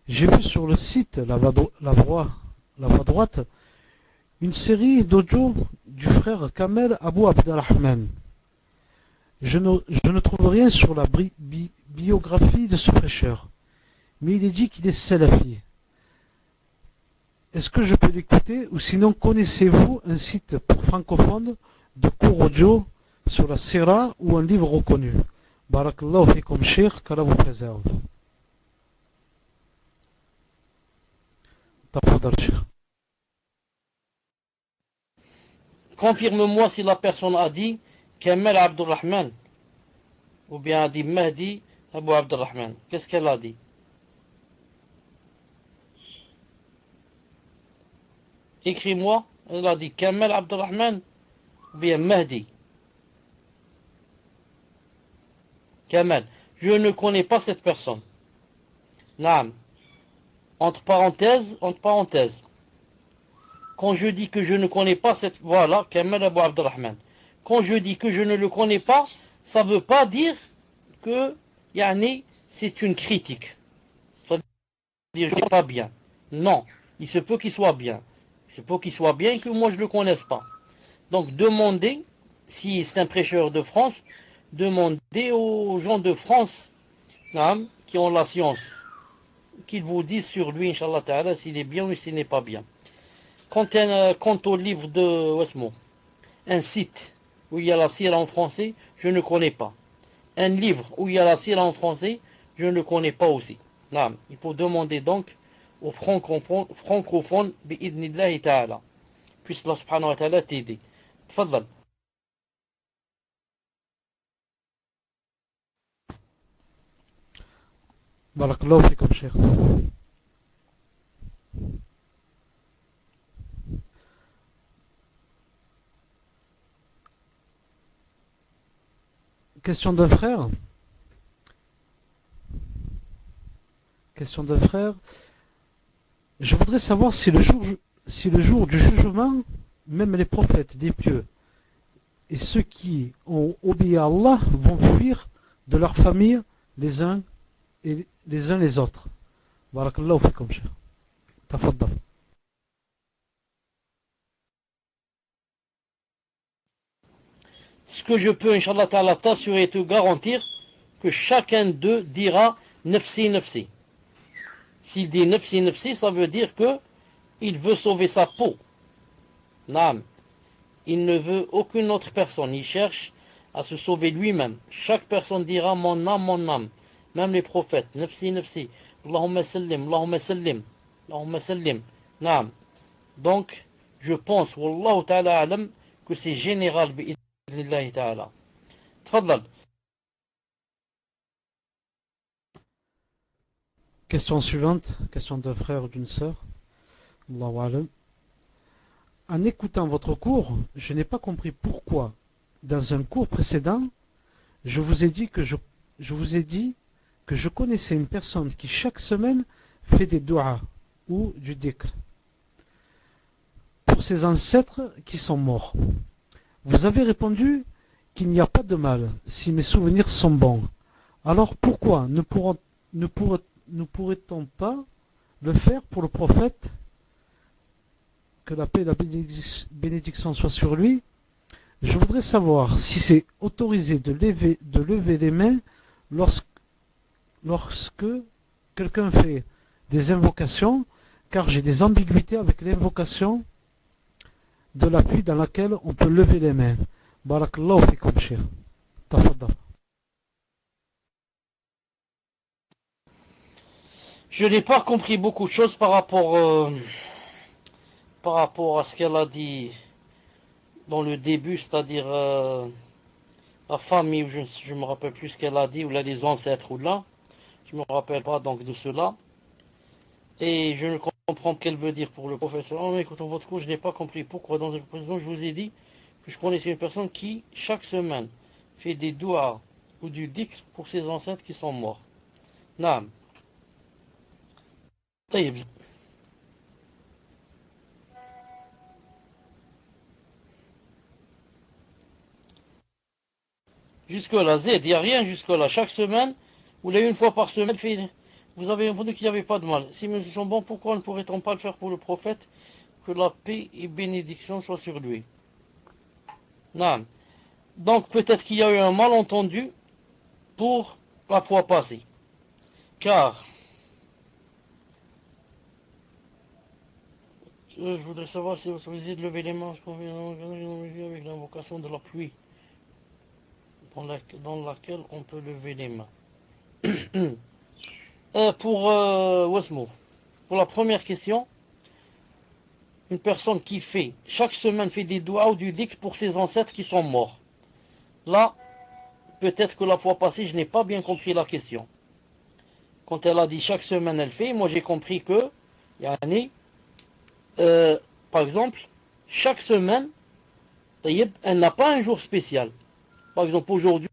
J'ai vu sur le site la voix droite une série d'audios du frère Kamel Abu Abdelrahman. Je ne trouve rien sur la biographie de ce prêcheur, mais il est dit qu'il est salafi. Est-ce que je peux l'écouter ou sinon connaissez-vous un site pour francophones de cours audio sur la sira ou un livre reconnu? Barakallahu fikum Cheikh, qu'Allah vous préserve. Tafadal Cheikh. Confirme-moi si la personne a dit Kamel Abdurrahman ou bien a dit Mahdi Abu Abdurrahman. Qu'est-ce qu'elle a dit? Écris-moi. Elle a dit Kamel Abdurrahman ou bien Mahdi. Kamal, je ne connais pas cette personne. Naam. Entre parenthèses, quand je dis que je ne connais pas cette... Voilà, Kamal Abu Abdurrahman. Quand je dis que je ne le connais pas, ça ne veut pas dire que c'est une critique. Ça veut dire que je ne connais pas bien. Non, il se peut qu'il soit bien. Il se peut qu'il soit bien et que moi je ne le connaisse pas. Donc demandez, si c'est un prêcheur de France, demandez aux gens de France qui ont la science, qu'ils vous disent sur lui, Inch'Allah Ta'ala, s'il est bien ou s'il n'est pas bien. Quant au livre de Westmore, un site où il y a la sira en français, je ne connais pas. Un livre où il y a la sira en français, je ne connais pas aussi. Il faut demander donc aux francophones, bi'idnillahi ta'ala. Puisse Allah subhanahu wa ta'ala t'aider. Tfadal. Barakallahu fikum, Cheikh. Question d'un frère. Question d'un frère. Je voudrais savoir si le jour du jugement, même les prophètes, les pieux, et ceux qui ont obéi à Allah vont fuir de leur famille les uns et les autres. Barakallahu fikum, Cheikh. Tafaddal. Ce que je peux, Inch'Allah Ta'ala, t'assurer et te garantir que chacun d'eux dira nafsi nafsi. S'il dit nafsi nafsi, ça veut dire que il veut sauver sa peau. Naam. Il ne veut aucune autre personne. Il cherche à se sauver lui-même. Chaque personne dira mon âme, mon âme. Même les prophètes. Nafsi nafsi. Allahumma sallim, Allahumma sallim. Allahumma sallim. Naam. Donc, je pense, Wallahu Ta'ala alam, que c'est général bi'idnillahi ta'ala. Tfadal. Question suivante. Question d'un frère ou d'une sœur. Allahu alam. En écoutant votre cours, je n'ai pas compris pourquoi, dans un cours précédent, je vous ai dit que je connaissais une personne qui chaque semaine fait des doigts ou du dhikr pour ses ancêtres qui sont morts. Vous avez répondu qu'il n'y a pas de mal si mes souvenirs sont bons. Alors pourquoi ne pourrait-on pas le faire pour le prophète, que la paix et la bénédiction soient sur lui? Je voudrais savoir si c'est autorisé de lever les mains lorsque quelqu'un fait des invocations, car j'ai des ambiguïtés avec l'invocation de la pluie dans laquelle on peut lever les mains. Barakallahu fikum, Cheikh. Tafaddal. Je n'ai pas compris beaucoup de choses par rapport à ce qu'elle a dit dans le début, c'est-à-dire la famille, ou je ne me rappelle plus ce qu'elle a dit, ou là les ancêtres, ou là, je ne me rappelle pas donc de cela, et je ne comprends pas ce qu'elle veut dire pour le professeur. En écoutant votre cours, je n'ai pas compris pourquoi dans une précision je vous ai dit que je connaissais une personne qui, chaque semaine, fait des doigts ou du dhikr pour ses ancêtres qui sont morts. Naam. طيب. Jusque-là, Z, il n'y a rien jusque-là. Chaque semaine, ou là une fois par semaine, vous avez répondu qu'il n'y avait pas de mal. Si mes sont bons, pourquoi ne pourrait-on pas le faire pour le prophète? Que la paix et bénédiction soient sur lui. Non. Donc peut-être qu'il y a eu un malentendu pour la fois passée. Car, je voudrais savoir si vous autorisez de lever les mains avec l'invocation de la pluie, dans laquelle on peut lever les mains. Pour Wasmo, pour la première question, une personne qui chaque semaine fait des doigts ou du dhikr pour ses ancêtres qui sont morts. Là, peut-être que la fois passée, je n'ai pas bien compris la question. Quand elle a dit chaque semaine elle fait, moi j'ai compris que, par exemple, chaque semaine, Taïeb, elle n'a pas un jour spécial. Par exemple, aujourd'hui,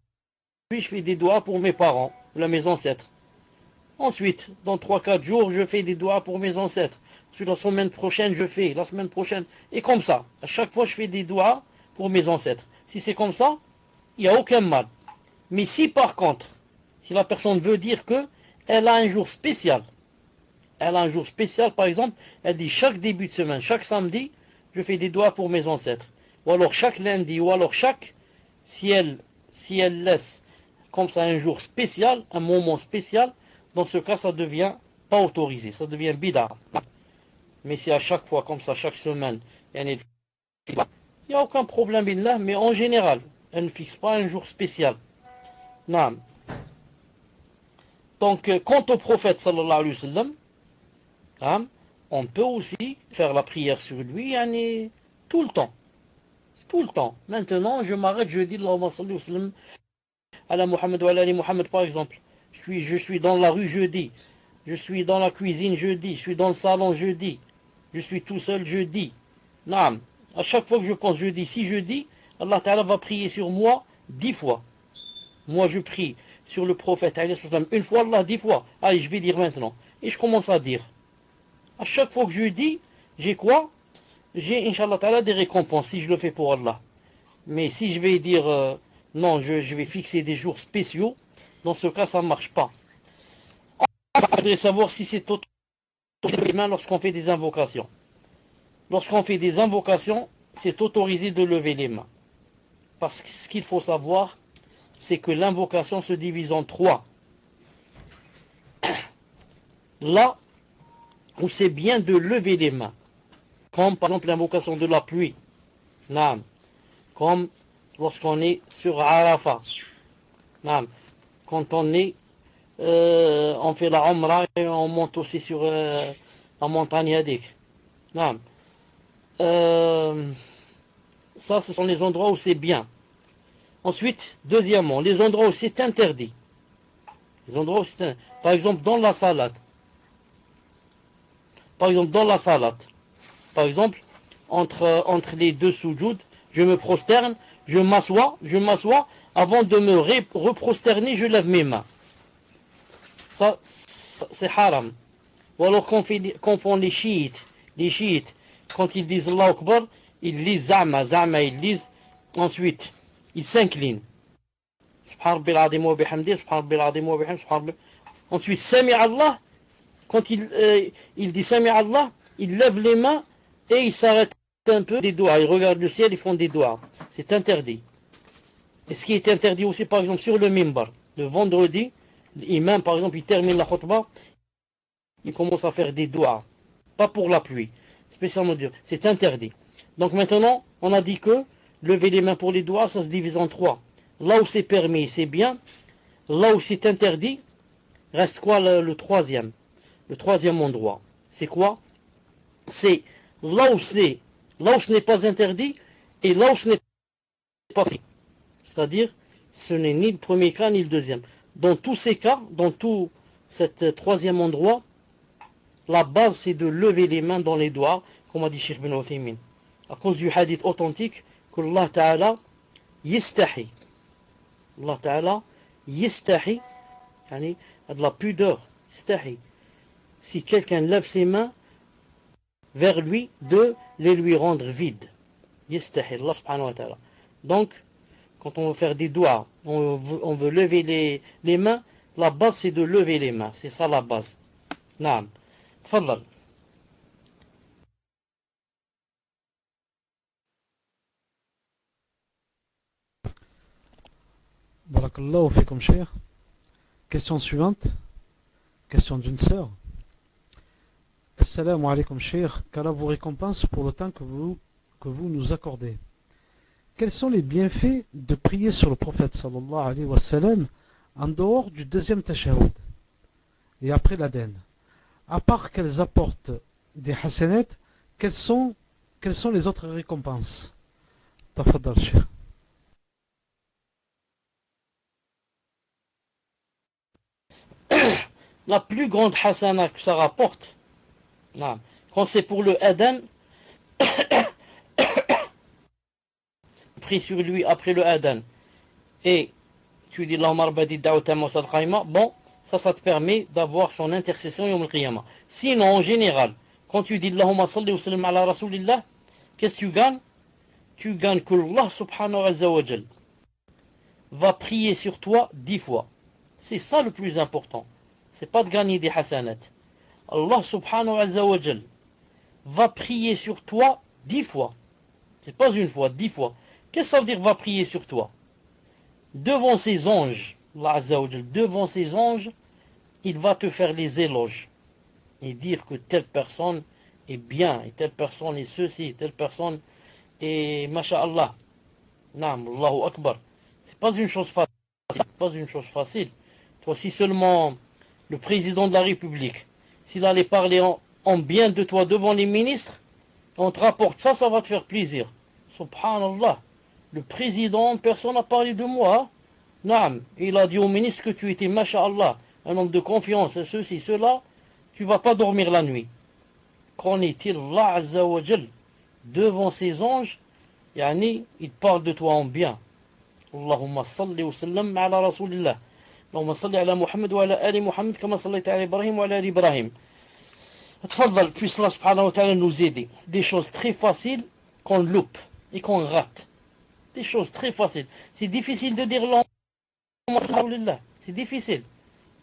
je fais des doigts pour mes parents, ou mes ancêtres. Ensuite, dans 3-4 jours, je fais des doigts pour mes ancêtres. Ensuite, la semaine prochaine, je fais, la semaine prochaine. Et comme ça, à chaque fois, je fais des doigts pour mes ancêtres. Si c'est comme ça, il n'y a aucun mal. Mais si par contre, si la personne veut dire que elle a un jour spécial, elle a un jour spécial, par exemple, elle dit chaque début de semaine, chaque samedi, je fais des doigts pour mes ancêtres. Ou alors chaque lundi, ou alors si elle laisse comme ça un jour spécial, un moment spécial, dans ce cas, ça devient pas autorisé, ça devient bid'a. Mais si à chaque fois, comme ça, chaque semaine, il n'y a aucun problème, billah, mais en général, elle ne fixe pas un jour spécial. Non. Donc, quant au prophète, sallallahu alayhi wa sallam, on peut aussi faire la prière sur lui tout le temps. Tout le temps. Maintenant, je m'arrête, je dis Allahumma salli wa sallam ala Muhammad wa ala ali Muhammad, par exemple. Je suis dans la rue, je dis. Je suis dans la cuisine, je dis. Je suis dans le salon, je dis. Je suis tout seul, je dis. Naam. À chaque fois que je pense, je dis. Si je dis, Allah Ta'ala va prier sur moi 10 fois. Moi, je prie sur le prophète une fois, Allah 10 fois. Allez, je vais dire maintenant. Et je commence à dire. À chaque fois que je dis, j'ai quoi? J'ai, Inch'Allah Ta'ala, des récompenses si je le fais pour Allah. Mais si je vais dire, non, je vais fixer des jours spéciaux, dans ce cas, ça ne marche pas. Je voudrais savoir si c'est autorisé les mains lorsqu'on fait des invocations. Lorsqu'on fait des invocations, c'est autorisé de lever les mains. Parce que ce qu'il faut savoir, c'est que l'invocation se divise en 3. Là où c'est bien de lever les mains, comme par exemple l'invocation de la pluie, comme lorsqu'on est sur Arafat, quand on fait la Umrah et on monte aussi sur la montagne Yadik. Ça, ce sont les endroits où c'est bien. Ensuite, deuxièmement, les endroits où c'est interdit. Les endroits où c'est interdit. Par exemple, dans la salade. Par exemple, entre les deux soujouds, je me prosterne, je m'assois, avant de me reprosterner, je lève mes mains. Ça c'est haram. Ou alors qu'on font les chiites, quand ils disent Allahu Akbar, ils lisent Zama, ils lisent, ensuite, ils s'inclinent. Ensuite, Sami Allah, quand il dit Sami Allah, il lève les mains et il s'arrête un peu des doigts. Ils regardent le ciel, ils font des doigts. C'est interdit. Et ce qui est interdit aussi, par exemple, sur le mimbar, le vendredi, l'imam, par exemple, il termine la khutbah, il commence à faire des doigts. Pas pour la pluie. Spécialement Dieu. C'est interdit. Donc maintenant, on a dit que lever les mains pour les doigts, ça se divise en 3. Là où c'est permis, c'est bien. Là où c'est interdit, reste quoi le troisième? Le troisième endroit. C'est quoi? C'est là où ce n'est pas interdit et là où ce n'est pas interdit. C'est-à-dire, ce n'est ni le premier cas ni le deuxième. Dans tous ces cas, dans tout cet troisième endroit, la base c'est de lever les mains dans les doigts, comme a dit Cheikh Ibn Uthaymin. À cause du hadith authentique que Allah Ta'ala yistahi. Allah Ta'ala yistahi, yani, a de la pudeur, yistahi. Si quelqu'un lève ses mains vers lui, de les lui rendre vides. Yistahi, Allah subhanahu wa ta'ala. Donc, quand on veut faire des doigts, on veut lever les mains, la base c'est de lever les mains. C'est ça la base. Naam. Tfadal. Barakallahu fikum, cher. Question suivante. Question d'une sœur. Assalamu alaikum, cher. Qu'Allah vous récompense pour le temps que vous nous accordez. Quels sont les bienfaits de prier sur le prophète sallallahu alayhi wa sallam en dehors du deuxième tashahhud et après l'adhan? À part qu'elles apportent des hasanat, quelles sont les autres récompenses? Tafaddal, cher. La plus grande hasana que ça rapporte, quand c'est pour le adhan, pries sur lui après le adhan, et tu dis Allahumma rabbadi da'wata mawsad qaima, bon, ça te permet d'avoir son intercession yawm al-qiyamah. Sinon, en général, quand tu dis Allahumma salli wa sallim ala rasulillah, qu'est-ce que tu gagnes? Tu gagnes que Allah subhanahu wa ta'ala va prier sur toi 10 fois. C'est ça le plus important. C'est pas de gagner des hasanat. Allah subhanahu wa ta'ala va prier sur toi 10 fois. C'est pas une fois, 10 fois. Qu'est-ce que ça veut dire va prier sur toi? Devant ses anges, Allah Azza wa Jal, devant ses anges, il va te faire les éloges et dire que telle personne est bien, et telle personne est ceci, et telle personne est masha'Allah. Naam, Allahu Akbar. C'est pas une chose facile. C'est pas une chose facile. Toi, si seulement le président de la République, s'il allait parler en bien de toi devant les ministres, on te rapporte ça, ça va te faire plaisir. Subhanallah. Le président, personne n'a parlé de moi. Naam. Il a dit au ministre que tu étais, masha'Allah, un homme de confiance, ceci, cela. Tu vas pas dormir la nuit. Qu'en est-il, Allah Azza wa Jal, devant ses anges, yani, il parle de toi en bien. Allahumma salli wa sallam ala rasulillah. Allahumma salli ala Muhammad wa ala ali Muhammad kama sallaita ala Ibrahim wa ala ali Ibrahim. Tfaddal, puisse Allah subhanahu wa ta'ala nous aider. Des choses très faciles qu'on loupe et qu'on rate. Des choses très faciles. C'est difficile de dire Allahumma, c'est difficile.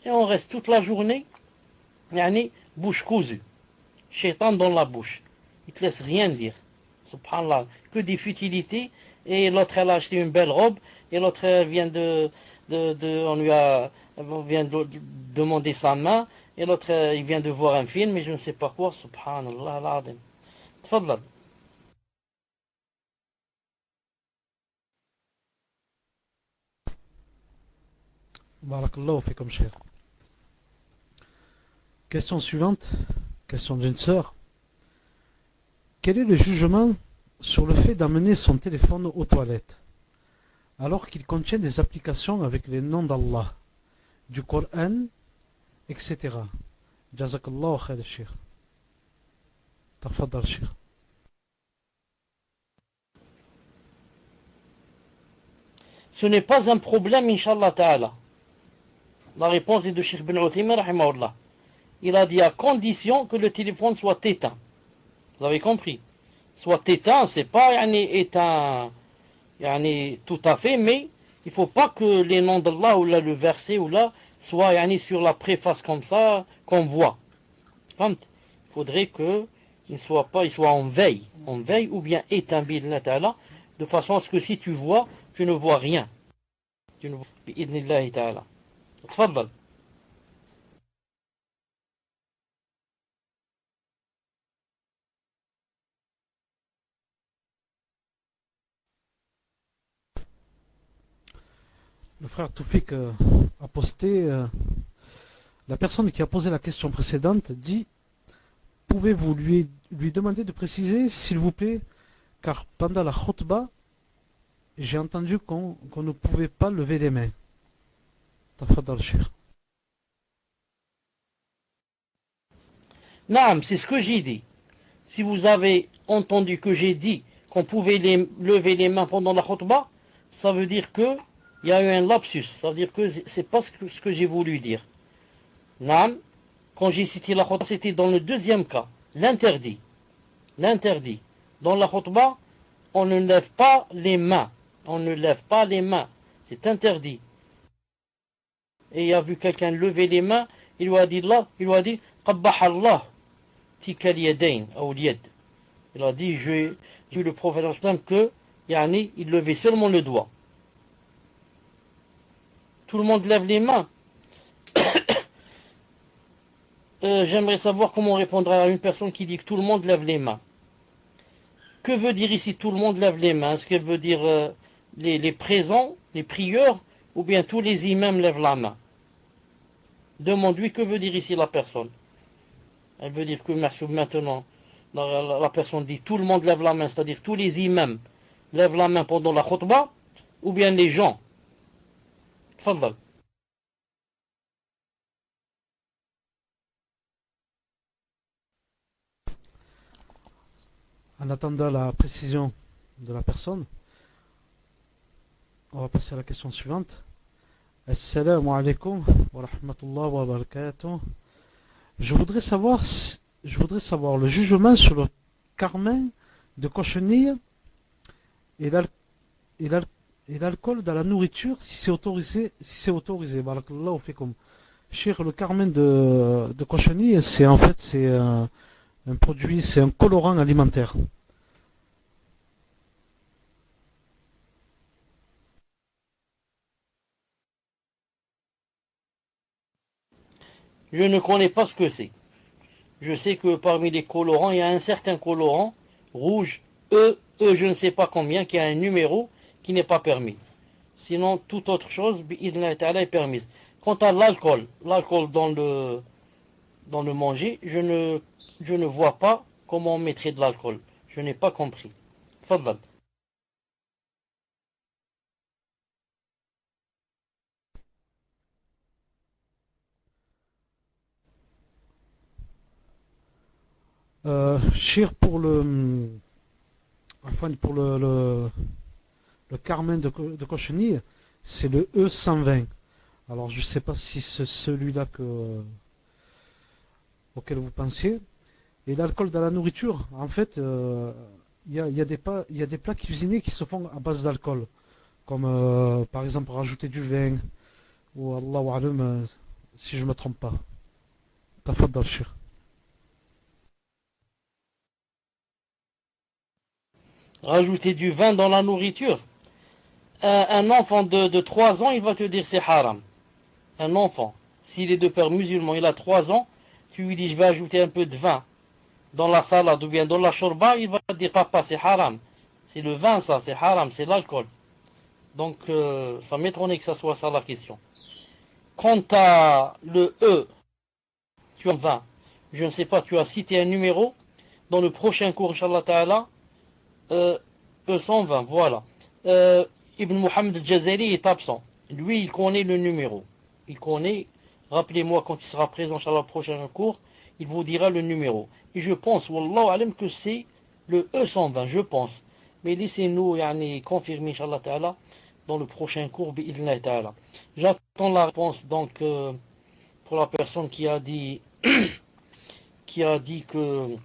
Et on reste toute la journée, yani, bouche cousue. Shaitan dans la bouche. Il te laisse rien dire. Subhanallah. Que des futilités. Et l'autre, elle a acheté une belle robe. Et l'autre, elle vient on vient de demander sa main. Et l'autre, il vient de voir un film. Et je ne sais pas quoi. Subhanallah al-Adim. Tfaddal. Barakallahu fikum, cher. Question suivante. Question d'une sœur. Quel est le jugement sur le fait d'amener son téléphone aux toilettes alors qu'il contient des applications avec les noms d'Allah, du Coran, etc. Jazakallahu khair, Cheikh. Tafaddal, Cheikh. Ce n'est pas un problème, Inch'Allah Ta'ala. La réponse est de Cheikh bin Uthaymin, rahimahullah. Il a dit à condition que le téléphone soit éteint. Vous avez compris? Soit éteint, c'est pas éteint tout à fait, mais il ne faut pas que les noms d'Allah ou là, le verset ou là soient sur la préface comme ça qu'on voit. Il faudrait qu'il soit en veille ou bien éteint de façon à ce que si tu vois, tu ne vois rien. Tu ne vois bi'idnillahi ta'ala. Tfaddal. Le frère Toufik a posté, la personne qui a posé la question précédente dit: pouvez-vous lui demander de préciser, s'il vous plaît, car pendant la khutbah, j'ai entendu qu'on ne pouvait pas lever les mains. Tafadal, Cheikh. Naam, c'est ce que j'ai dit. Si vous avez entendu que j'ai dit qu'on pouvait lever les mains pendant la khutbah, ça veut dire que il y a eu un lapsus. Ça veut dire que c'est pas ce que j'ai voulu dire. Naam, quand j'ai cité la khutbah, c'était dans le deuxième cas, l'interdit. L'interdit. Dans la khutbah, on ne lève pas les mains. On ne lève pas les mains. C'est interdit. Et il a vu quelqu'un lever les mains, il lui a dit Qabbah Allah. Il a dit, j'ai vu le prophète islam que, il levait seulement le doigt. Tout le monde lève les mains. J'aimerais savoir comment répondre à une personne qui dit que tout le monde lève les mains. Que veut dire ici tout le monde lève les mains? Est-ce qu'elle veut dire les présents, les prieurs, ou bien tous les imams lèvent la main? Demande-lui que veut dire ici la personne. Elle veut dire que maintenant, la personne dit tout le monde lève la main, c'est-à-dire tous les imams lèvent la main pendant la khutbah, ou bien les gens. Tfaddal. En attendant la précision de la personne, On va passer à la question suivante. Assalamu alaikum wa rahmatullah wa barakatuh. Je voudrais savoir le jugement sur le carmin de cochenille et l'al- et l'al- et l'alcool dans la nourriture, si c'est autorisé. Barakallahu fikum. Cheikh, le carmen de cochenille, c'est un produit, c'est un colorant alimentaire. Je ne connais pas ce que c'est. Je sais que parmi les colorants, il y a un certain colorant rouge, je ne sais pas combien, qui a un numéro qui n'est pas permis. Sinon, toute autre chose, bi'idhnillahi ta'ala, est permise. Quant à l'alcool dans le manger, je ne vois pas comment on mettrait de l'alcool. Je n'ai pas compris. Fadal. Cheikh, enfin, pour le carmen de cochenille, c'est le E120. Alors, je ne sais pas si c'est celui-là auquel vous pensiez. Et l'alcool dans la nourriture, en fait, il y a des plats cuisinés qui se font à base d'alcool. Comme par exemple rajouter du vin, ou Allahu alam, si je ne me trompe pas. Tafaddal, Cheikh. Rajouter du vin dans la nourriture. Un enfant de 3 ans, il va te dire c'est haram. Un enfant, s'il est de père musulman, il a 3 ans, tu lui dis je vais ajouter un peu de vin dans la salade ou bien dans la shorba, il va te dire papa c'est haram. C'est le vin ça, c'est haram, c'est l'alcool. Donc ça m'étonnerait que ça soit ça la question. Quant à le E, tu as 20. Je ne sais pas, tu as cité un numéro. Dans le prochain cours, Inch'Allah Ta'ala, E120, voilà. Euh, Ibn Muhammad al-Jazari est absent. Lui, il connaît le numéro. Il connaît, rappelez-moi quand il sera présent, Inch'Allah, au prochain cours, il vous dira le numéro. Et je pense, Wallahu alam, que c'est le E120, je pense. Mais laissez-nous confirmer, Inch'Allah Ta'ala, dans le prochain cours, bi'idhnillah Ta'ala. J'attends la réponse, donc, pour la personne qui a dit que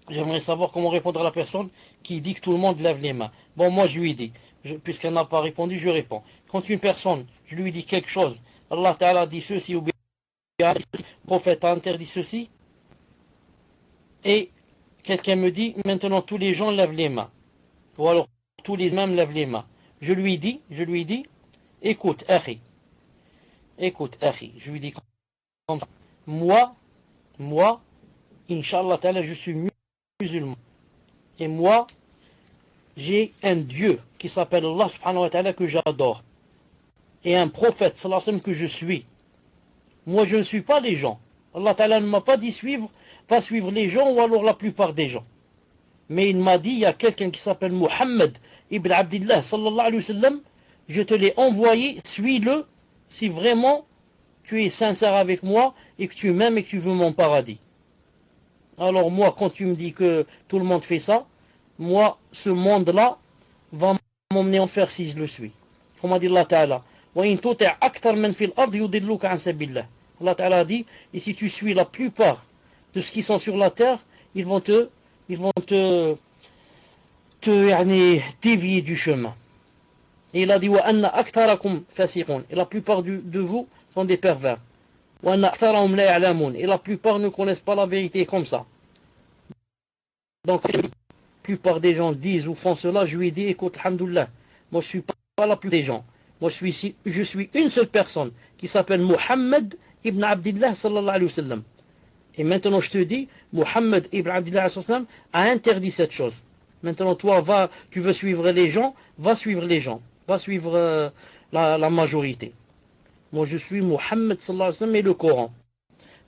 j'aimerais savoir comment répondre à la personne qui dit que tout le monde lève les mains. Bon, moi je lui dis, puisqu'elle n'a pas répondu, je réponds. Quand une personne, je lui dis quelque chose, Allah Ta'ala dit ceci ou bien le prophète a interdit ceci, et quelqu'un me dit, maintenant tous les gens lèvent les mains, ou alors tous les imams lèvent les mains. Je lui dis, écoute, akhi, je lui dis comme ça, moi, Inch'Allah Ta'ala, je suis musulman. Et moi, j'ai un Dieu qui s'appelle Allah subhanahu wa ta'ala que j'adore. Et un prophète sallallahu alayhi wa sallam que je suis. Moi, je ne suis pas les gens. Allah ta'ala ne m'a pas dit pas suivre les gens ou alors la plupart des gens. Mais il m'a dit, il y a quelqu'un qui s'appelle Muhammad ibn Abdillah sallallahu alayhi wa sallam, je te l'ai envoyé, suis-le si vraiment tu es sincère avec moi et que tu m'aimes et que tu veux mon paradis. Alors moi, quand tu me dis que tout le monde fait ça, moi, ce monde-là va m'emmener en enfer si je le suis. Comme a dit Allah Ta'ala, وَإِن تُطِعْ أَكْثَرَ مَنْ فِي الْأَرْضِ يُضِلُّكَ عَنْ سَبِيلِ اللَّهِ. Allah Ta'ala dit, et si tu suis la plupart de ceux qui sont sur la terre, ils vont te dévier du chemin. Et il a dit, وَأَنَّ أَكْثَرَكُمْ فَاسِقُونَ. Et la plupart de vous sont des pervers. وَأَنَّ أَكْثَرَهُمْ لَا يَعْلَمُونَ. Et la plupart ne connaissent pas la vérité comme ça. Donc, la plupart des gens disent ou font cela, je lui ai dit, écoute, alhamdoulilah, moi je suis pas la plupart des gens. Moi je suis une seule personne qui s'appelle Muhammad ibn Abdillah sallallahu alayhi wa sallam. Et maintenant je te dis, Muhammad ibn Abdillah sallallahu alayhi wa sallam a interdit cette chose. Maintenant toi, tu veux suivre les gens, va suivre les gens. Va suivre la majorité. Moi je suis Muhammad sallallahu alayhi wa sallam et le Coran.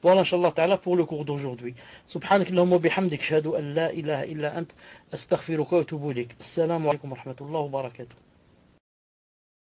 Voilà, Inch'Allah Ta'ala, pour le cours d'aujourd'hui. Subhanakallahumma bihamdik, shahadu an la ilaha illa ant, astaghfiruka wa atubu ilayk. Assalamu alaikum wa rahmatullahi wa barakatuh.